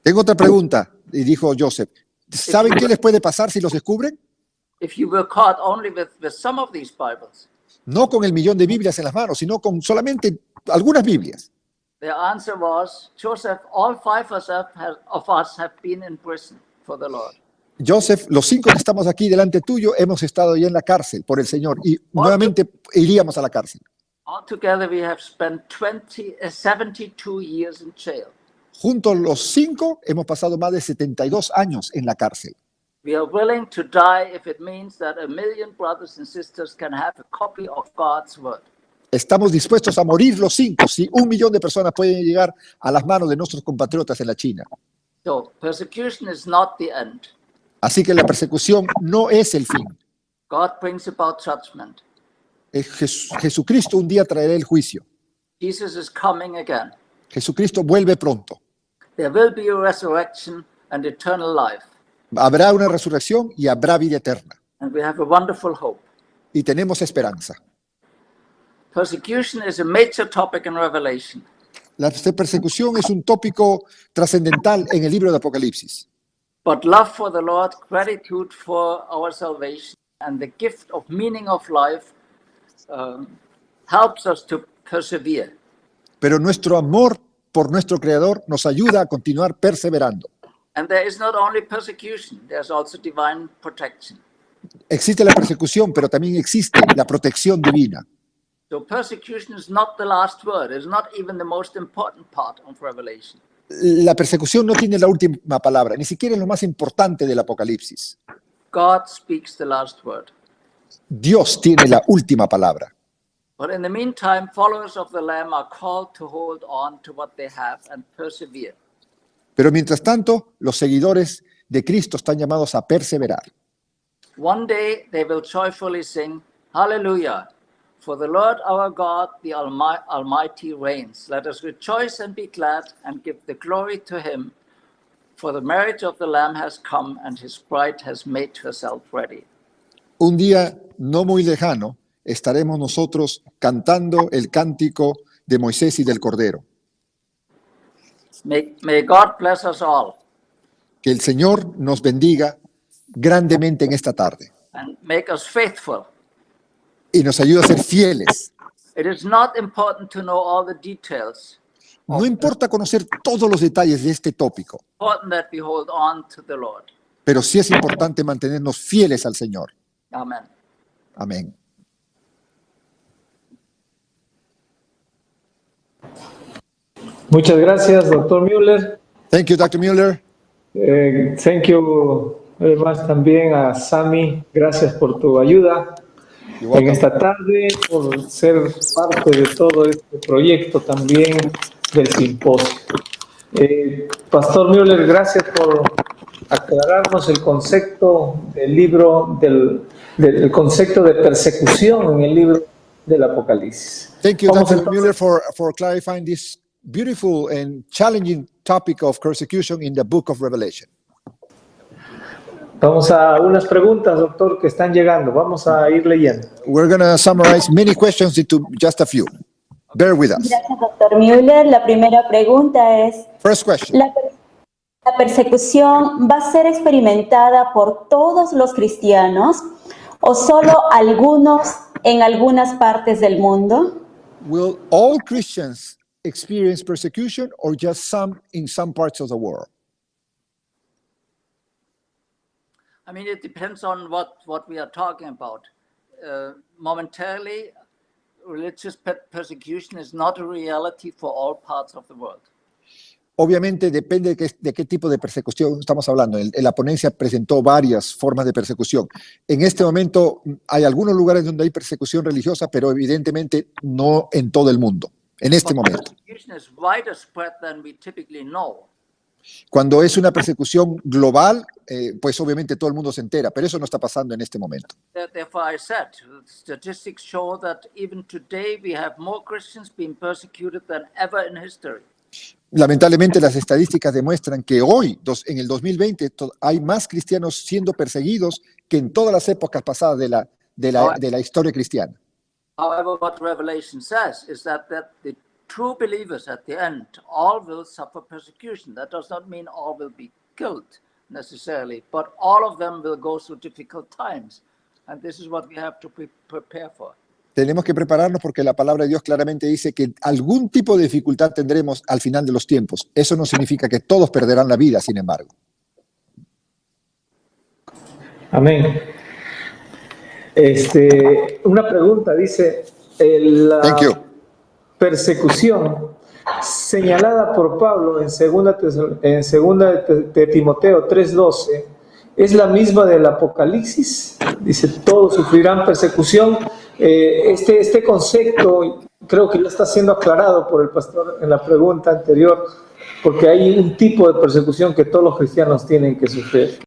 Tengo otra pregunta, y dijo Joseph, ¿saben qué les puede pasar si los descubren? If you were caught only with some of these Bibles? No con el millón de Biblias en las manos, sino con solamente algunas Biblias. The answer was, Joseph, all five of us have been in prison for the Lord. Joseph, los 5 que estamos aquí delante tuyo hemos estado ya en la cárcel por el Señor y nuevamente iríamos a la cárcel. Altogether, we have spent 72 years in jail. Juntos los 5 hemos pasado más de 72 años en la cárcel. We are willing to die if it means that 1 million brothers and sisters can have a copy of God's word. Estamos dispuestos a morir los 5 si 1 millón de personas pueden llegar a las manos de nuestros compatriotas en la China. So, persecution is not the end. Así que la persecución no es el fin. God brings about judgment. Jesucristo un día traerá el juicio. Jesus is coming again. Jesucristo vuelve pronto. There will be a resurrection and eternal life. Habrá una resurrección y habrá vida eterna. And we have a wonderful hope. Y tenemos esperanza. Persecution is a major topic in Revelation. La persecución es un tópico trascendental en el libro de Apocalipsis. But love for the Lord, gratitude for our salvation, and the gift of meaning of life helps us to persevere. Pero nuestro amor por nuestro Creador nos ayuda a continuar perseverando. And there is not only persecution, there's also divine protection. Existe la persecución, pero también existe la protección divina. So persecution is not the last word. It's not even the most important part of Revelation. La persecución no tiene la última palabra, ni siquiera es lo más importante del Apocalipsis. God speaks the last word. Dios tiene la última palabra. But in the meantime, followers of the Lamb are called to hold on to what they have and persevere. Pero mientras tanto, los seguidores de Cristo están llamados a perseverar. One day they will joyfully sing, Hallelujah, for the Lord our God, the Almighty reigns. Let us rejoice and be glad and give the glory to him, for the marriage of the Lamb has come and his bride has made herself ready. Un día no muy lejano estaremos nosotros cantando el cántico de Moisés y del Cordero. May God bless us all. Que el Señor nos bendiga grandemente en esta tarde And make us faithful. y nos ayude a ser fieles. It is not important to know all the details. No importa conocer todos los detalles de este tópico, Important that we hold on to the Lord. pero sí es importante mantenernos fieles al Señor. Amen. Amén. Muchas gracias, Dr. Müller. Thank you, Dr. Müller. Thank you very much también a Sammy. Gracias por tu ayuda You're en welcome. esta tarde, por ser parte de todo este proyecto también del simposio. Pastor Müller, gracias por aclararnos el concepto del libro, del concepto de persecución en el libro del Apocalipsis. Thank you, Vamos Dr. entonces- Müller, for clarifying this beautiful and challenging topic of persecution in the book of Revelation. Vamos a unas preguntas, doctor, que están llegando. Vamos a ir leyendo. We're going to summarize many questions into just a few. Bear with us. Gracias, doctor Müller. La primera pregunta es, First question. ¿la persecución va a ser experimentada por todos los cristianos o solo algunos en algunas partes del mundo? Will all Christians experience persecution or just some in some parts of the world? I mean, it depends on what we are talking about. Momentarily, religious persecution is not a reality for all parts of the world. Obviamente depende de qué tipo de persecución estamos hablando. En la ponencia presentó varias formas de persecución. En este momento hay algunos lugares donde hay persecución religiosa, pero evidentemente no en todo el mundo, en este But momento. persecution is wider spread than we typically know. Cuando es una persecución global, pues obviamente todo el mundo se entera, pero eso no está pasando en este momento. Therefore, I said, statistics show that even today we have more Christians being persecuted than ever in history. Lamentablemente, las estadísticas demuestran que hoy, en el 2020, hay más cristianos siendo perseguidos que en todas las épocas pasadas de la historia cristiana. However, what Revelation says is that the true believers at the end, all will suffer persecution. That does not mean all will be killed necessarily, but all of them will go through difficult times. And this is what we have to prepare for. Tenemos que prepararnos porque la palabra de Dios claramente dice que algún tipo de dificultad tendremos al final de los tiempos. Eso no significa que todos perderán la vida, sin embargo. Amén. Una pregunta, dice, la Thank you. persecución señalada por Pablo en segunda de Timoteo 3:12 es la misma del Apocalipsis. Dice, todos sufrirán persecución. Este concepto creo que ya está siendo aclarado por el pastor en la pregunta anterior, porque hay un tipo de persecución que todos los cristianos tienen que sufrir.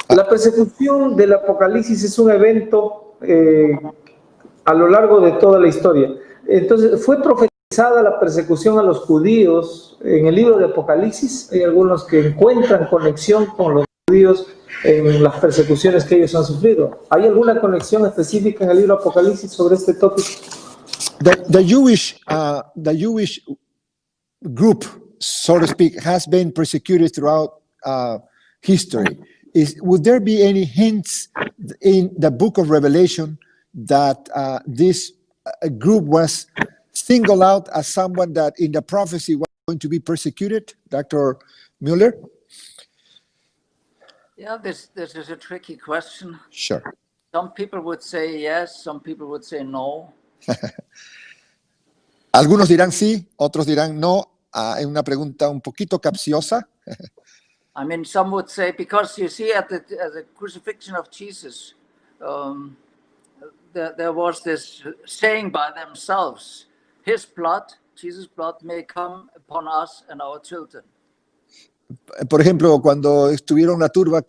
La persecución del Apocalipsis es un evento a lo largo de toda la historia. Entonces, ¿fue profetizada la persecución a los judíos en el libro de Apocalipsis? Hay algunos que encuentran conexión con los judíos en las persecuciones que ellos han sufrido. ¿Hay alguna conexión específica en el libro de Apocalipsis sobre este tópico? The Jewish group, so to speak, has been persecuted throughout history. Would there be any hints in the book of Revelation that this group was singled out as someone that in the prophecy was going to be persecuted, Dr. Mueller? Yeah, this is a tricky question. Sure. Some people would say yes, some people would say no. Algunos dirán sí, otros dirán no. Es una pregunta un poquito capciosa. I mean, some would say, because you see at the crucifixion of Jesus, there was this saying by themselves, his blood, Jesus' blood, may come upon us and our children. Por ejemplo, cuando estuvieron la turba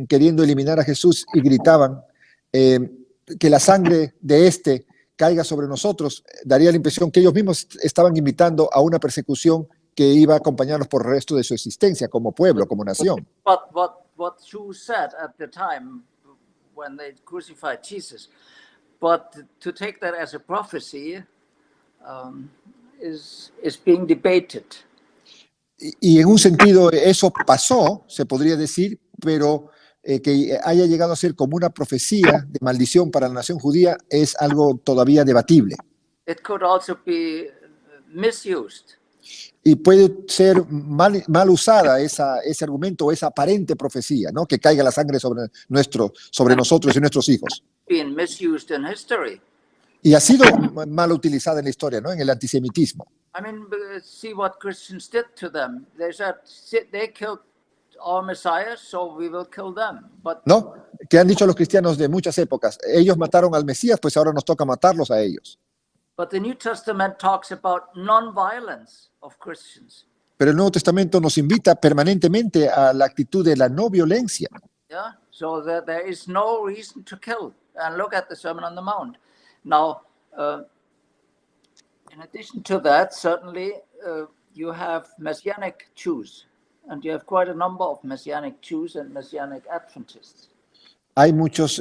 queriendo eliminar a Jesús y gritaban que la sangre de caiga sobre nosotros, daría la impresión que ellos mismos estaban invitando a una persecución que iba a acompañarlos por el resto de su existencia como pueblo, como nación. What Jews said at the time when they crucified Jesus, but to take that as a prophecy is being debated. Y en un sentido eso pasó, se podría decir, pero que haya llegado a ser como una profecía de maldición para la nación judía es algo todavía debatible. It could also be misused. Y puede ser mal usada ese argumento o esa aparente profecía, ¿no? Que caiga la sangre sobre nosotros y nuestros hijos. Being misused in history. Y ha sido mal utilizada en la historia, ¿no? En el antisemitismo. I mean, see what Christians did to them. They said they killed our Messiah, so we will kill them. But ¿No? Que han dicho los cristianos de muchas épocas. Ellos mataron al Mesías, pues ahora nos toca matarlos a ellos. But the New Testament talks about non-violence of Christians. Pero el Nuevo Testamento nos invita permanentemente a la actitud de la no violencia. Yeah, so there is no reason to kill. And look at the Sermon on the Mount. Now, in addition to that, certainly you have Messianic Jews, and you have quite a number of Messianic Jews and Messianic Adventists. Hay muchos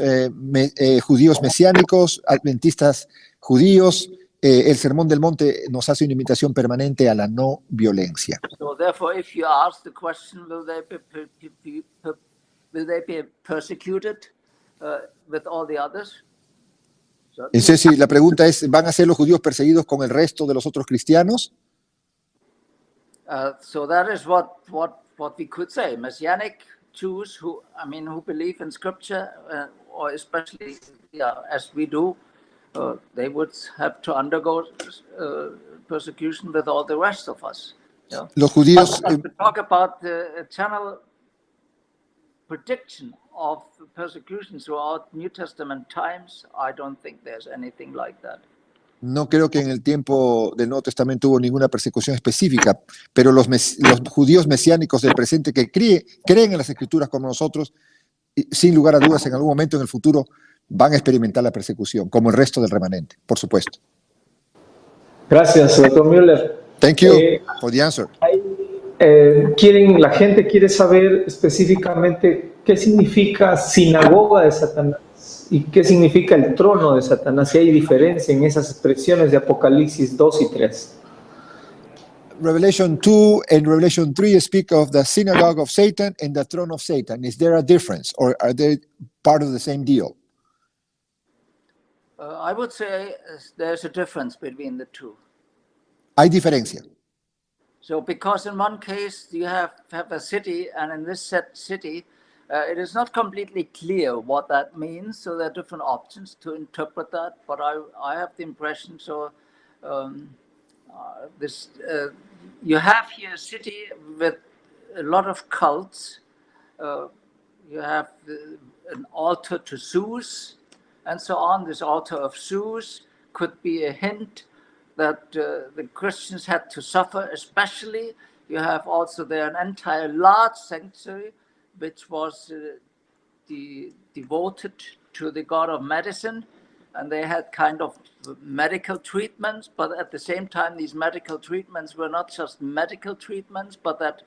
judíos mesiánicos, adventistas judíos. El Sermón del Monte nos hace una invitación permanente a la no violencia. So therefore, if you ask the question, will they be persecuted with all the others? Entonces, si la pregunta es, ¿van a ser los judíos perseguidos con el resto de los otros cristianos? So that is what we could say. Messianic Jews who believe in Scripture, or especially as we do, they would have to undergo persecution with all the rest of us. Yeah? Los judíos. But to talk about the eternal prediction of persecution throughout New Testament times, I don't think there's anything like that. No creo que en el tiempo del Nuevo Testamento hubo ninguna persecución específica, pero los judíos mesiánicos del presente que creen en las Escrituras como nosotros, sin lugar a dudas, en algún momento en el futuro van a experimentar la persecución, como el resto del remanente, por supuesto. Gracias, doctor Müller. Thank you for the answer. La gente quiere saber específicamente qué significa sinagoga de Satanás y qué significa el trono de Satanás, si hay diferencia en esas expresiones de Apocalipsis 2 y 3. Revelation 2 and Revelation 3 speak of the synagogue of Satan and the throne of Satan. Is there a difference, or are they part of the same deal? I would say there's a difference between the two. Hay diferencia. So because in one case you have a city, and in this city, it is not completely clear what that means. So there are different options to interpret that. But I have the impression, you have here a city with a lot of cults. You have an altar to Zeus and so on. This altar of Zeus could be a hint that the Christians had to suffer, especially. You have also there an entire large sanctuary which was devoted to the god of medicine, and they had kind of medical treatments, but at the same time these medical treatments were not just medical treatments, but that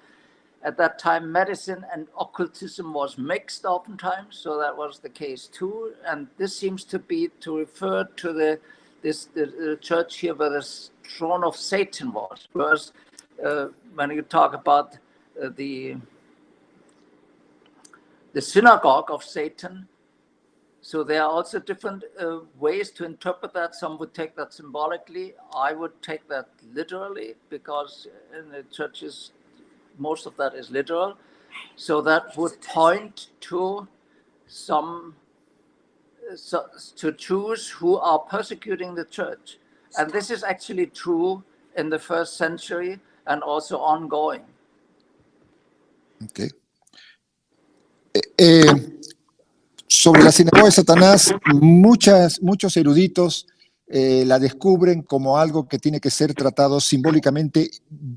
at that time medicine and occultism was mixed oftentimes, so that was the case too. And this seems to refer to the church here where the throne of Satan was. Whereas when you talk about the synagogue of Satan, so there are also different ways to interpret that. Some would take that symbolically. I would take that literally, because in the churches, most of that is literal. So that would point to to Jews who are persecuting the church. And this is actually true in the first century and also ongoing. Okay. Sobre la sinagoga de Satanás, muchos eruditos la descubren como algo que tiene que ser tratado simbólicamente.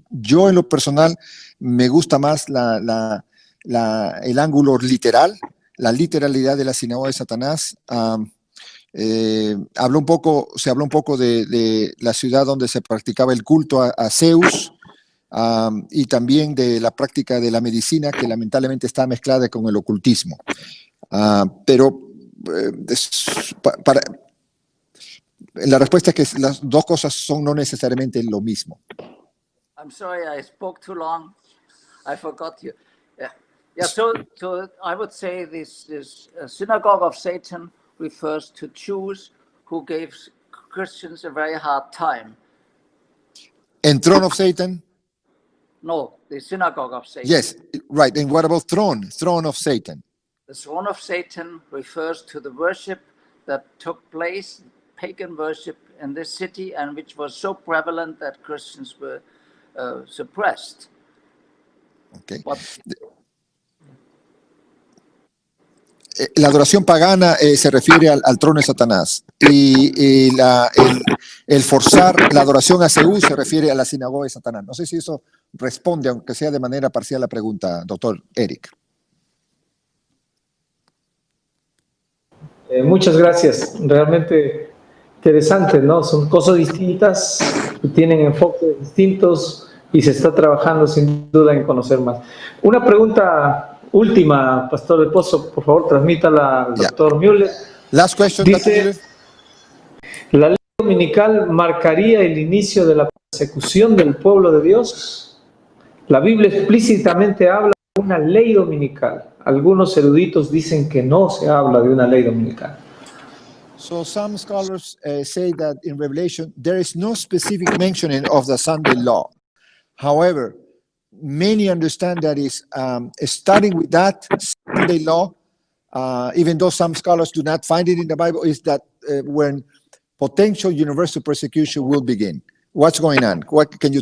Yo, en lo personal, me gusta más el ángulo literal, la literalidad de la sinagoga de Satanás. Se habló un poco de la ciudad donde se practicaba el culto a Zeus, y también de la práctica de la medicina, que lamentablemente está mezclada con el ocultismo. Pero la respuesta es que las dos cosas son no necesariamente lo mismo. I'm sorry, I spoke too long. I forgot you. So I would say this synagogue of Satan refers to Jews who gave Christians a very hard time. And throne of Satan? No, the synagogue of Satan. Yes, right. And what about throne? Throne of Satan. The throne of Satan refers to the worship that took place, pagan worship in this city, and which was so prevalent that Christians were suppressed. Okay. La adoración pagana se refiere al trono de Satanás, y el forzar la adoración a Zeus se refiere a la sinagoga de Satanás. No sé si eso responde, aunque sea de manera parcial, la pregunta, doctor Eric. Muchas gracias. Realmente interesante, ¿no? Son cosas distintas, que tienen enfoques distintos y se está trabajando sin duda en conocer más. Una pregunta última, Pastor del Pozo, por favor, transmítala al doctor Müller. Last question, Dice, Dr. Müller. ¿la ley dominical marcaría el inicio de la persecución del pueblo de Dios? La Biblia explícitamente habla de una ley dominical. Algunos eruditos dicen que no se habla de una ley dominical. So some scholars say that in Revelation there is no specific mentioning of the Sunday law. However, many understand that is starting with that Sunday law, even though some scholars do not find it in the Bible, is that when potential universal persecution will begin. What's going on? What can you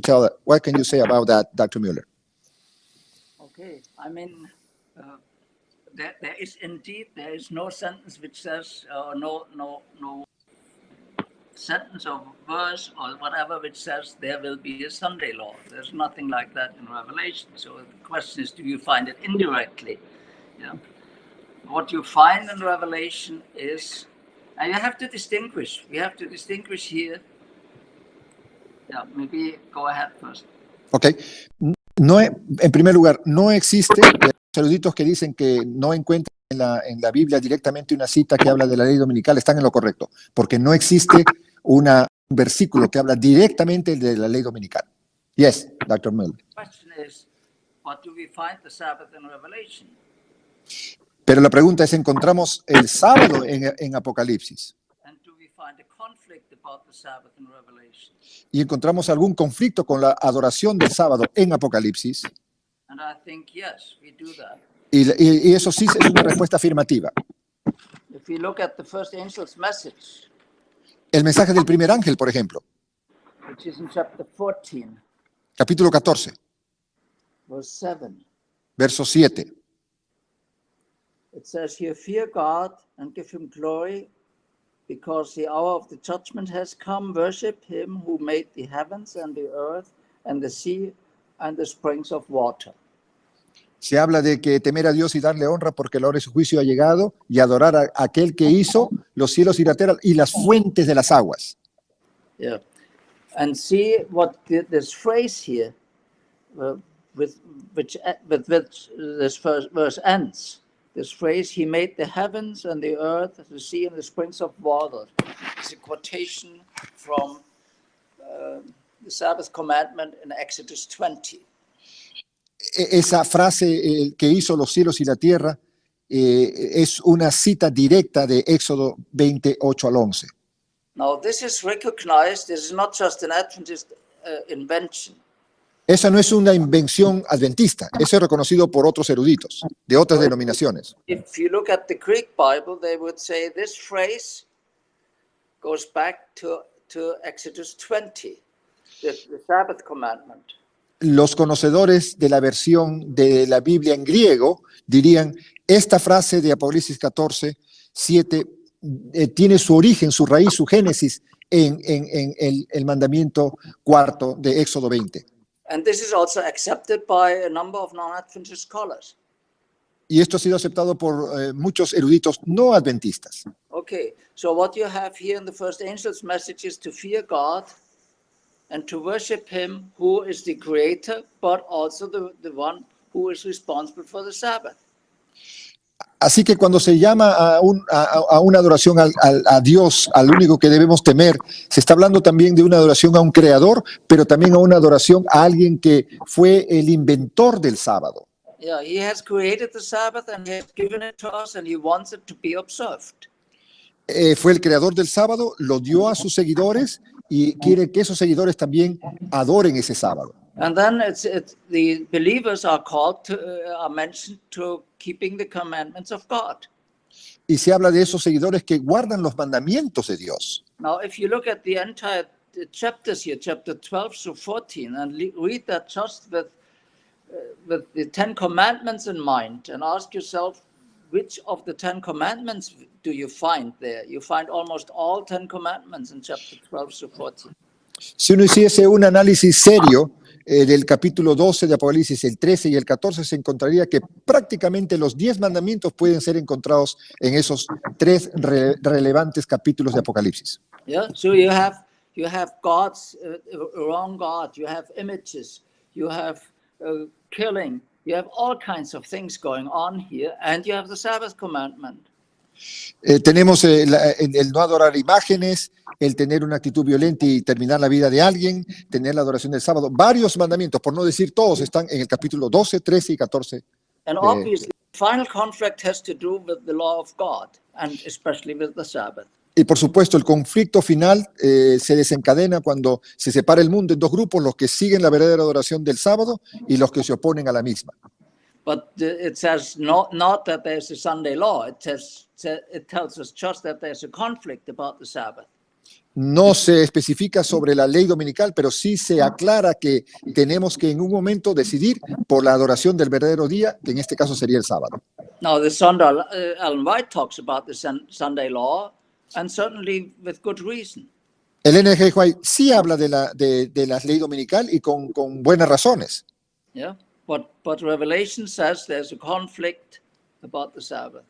say about that, Dr. Müller? Okay, I mean, there is no sentence which says no sentence or verse or whatever which says there will be a Sunday law. There's nothing like that in Revelation. So the question is, do you find it indirectly? Yeah. What you find in Revelation is, and you have to distinguish. We have to distinguish here. Yeah, maybe go ahead first. Ok. No, en primer lugar, no existe eruditos que dicen que no encuentran en la Biblia directamente una cita que habla de la ley dominical, están en lo correcto, porque no existe un versículo que habla directamente de la ley dominical. Yes, Dr. Miller. The question is, what do we find the Sabbath in Revelation? Pero la pregunta es, ¿encontramos el sábado en Apocalipsis? And do we find a conflict about the Sabbath in Revelation? ¿Y encontramos algún conflicto con la adoración del sábado en Apocalipsis? And I think, yes, we do that. Y eso sí es una respuesta afirmativa. If we look at the first angel's message, El mensaje del primer ángel, por ejemplo, which is in chapter 14, capítulo 14, verse 7, verso 7. it says here, fear God and give him glory, because the hour of the judgment has come. Worship him who made the heavens and the earth and the sea and the springs of water. Se habla de que temer a Dios y darle honra porque la hora de su juicio ha llegado, y adorar a aquel que hizo los cielos y la tierra y las fuentes de las aguas. Yeah. And see what this phrase here, with which this verse ends. This phrase, he made the heavens and the earth, the sea and the springs of water. It's a quotation from the Sabbath commandment in Exodus 20. Esa frase, que hizo los cielos y la tierra, es una cita directa de Éxodo 28 al 11. Now, this is recognized. This is not just an Adventist invention. Esa no es una invención adventista, eso es reconocido por otros eruditos de otras denominaciones. If you look at the Greek Bible, they would say this phrase goes back to Exodus 20, the Sabbath commandment. Los conocedores de la versión de la Biblia en griego dirían, esta frase de Apocalipsis 14, 7, tiene su origen, su raíz, su génesis en el mandamiento cuarto de Éxodo 20. And this is also accepted by a number of non-Adventist scholars. Y esto ha sido aceptado por muchos eruditos no adventistas. Okay, so what you have here in the first angel's message is to fear God and to worship him who is the creator, but also the one who is responsible for the Sabbath. Así que cuando se llama a una adoración a Dios, al único que debemos temer, se está hablando también de una adoración a un creador, pero también a una adoración a alguien que fue el inventor del sábado. Yeah, he has created the Sabbath and he has given it to us and he wants it to be observed. Fue el creador del sábado, lo dio a sus seguidores y quiere que esos seguidores también adoren ese sábado. And then the believers are called to, are mentioned to keeping the commandments of God. Y se habla de esos seguidores que guardan los mandamientos de Dios. Now, if you look at the entire chapters here, chapter 12 through 14, and read that just with the 10 commandments in mind, and ask yourself, which of the 10 commandments do you find there? You find almost all 10 commandments in chapter 12 through 14. Si uno hiciese un análisis serio del capítulo 12 de Apocalipsis, el 13 y el 14, se encontraría que prácticamente los 10 mandamientos pueden ser encontrados en esos 3 relevantes capítulos de Apocalipsis. Yeah, so you have gods, wrong God, you have images, you have killing, you have all kinds of things going on here, and you have the Sabbath commandment. Tenemos el no adorar imágenes, el tener una actitud violenta y terminar la vida de alguien, tener la adoración del sábado. Varios mandamientos, por no decir todos, están en el capítulo 12, 13 y 14. And obviously, the final conflict has to do with the law of God, and especially with the Sabbath. Y por supuesto, el conflicto final se desencadena cuando se separa el mundo en dos grupos, los que siguen la verdadera adoración del sábado y los que se oponen a la misma. But it says not that there's a Sunday law. It tells us just that there's a conflict about the Sabbath. No se especifica sobre la ley dominical, pero sí se aclara que tenemos que en un momento decidir por la adoración del verdadero día, que en este caso sería el sábado. Now, the Sunday, Ellen White talks about the Sunday law, and certainly with good reason. El N.G. White sí habla de la ley dominical y con buenas razones. Yeah, but Revelation says there's a conflict about the Sabbath,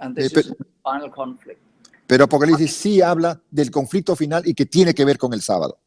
and this is the final conflict. Pero Apocalipsis sí habla del conflicto final y que tiene que ver con el sábado.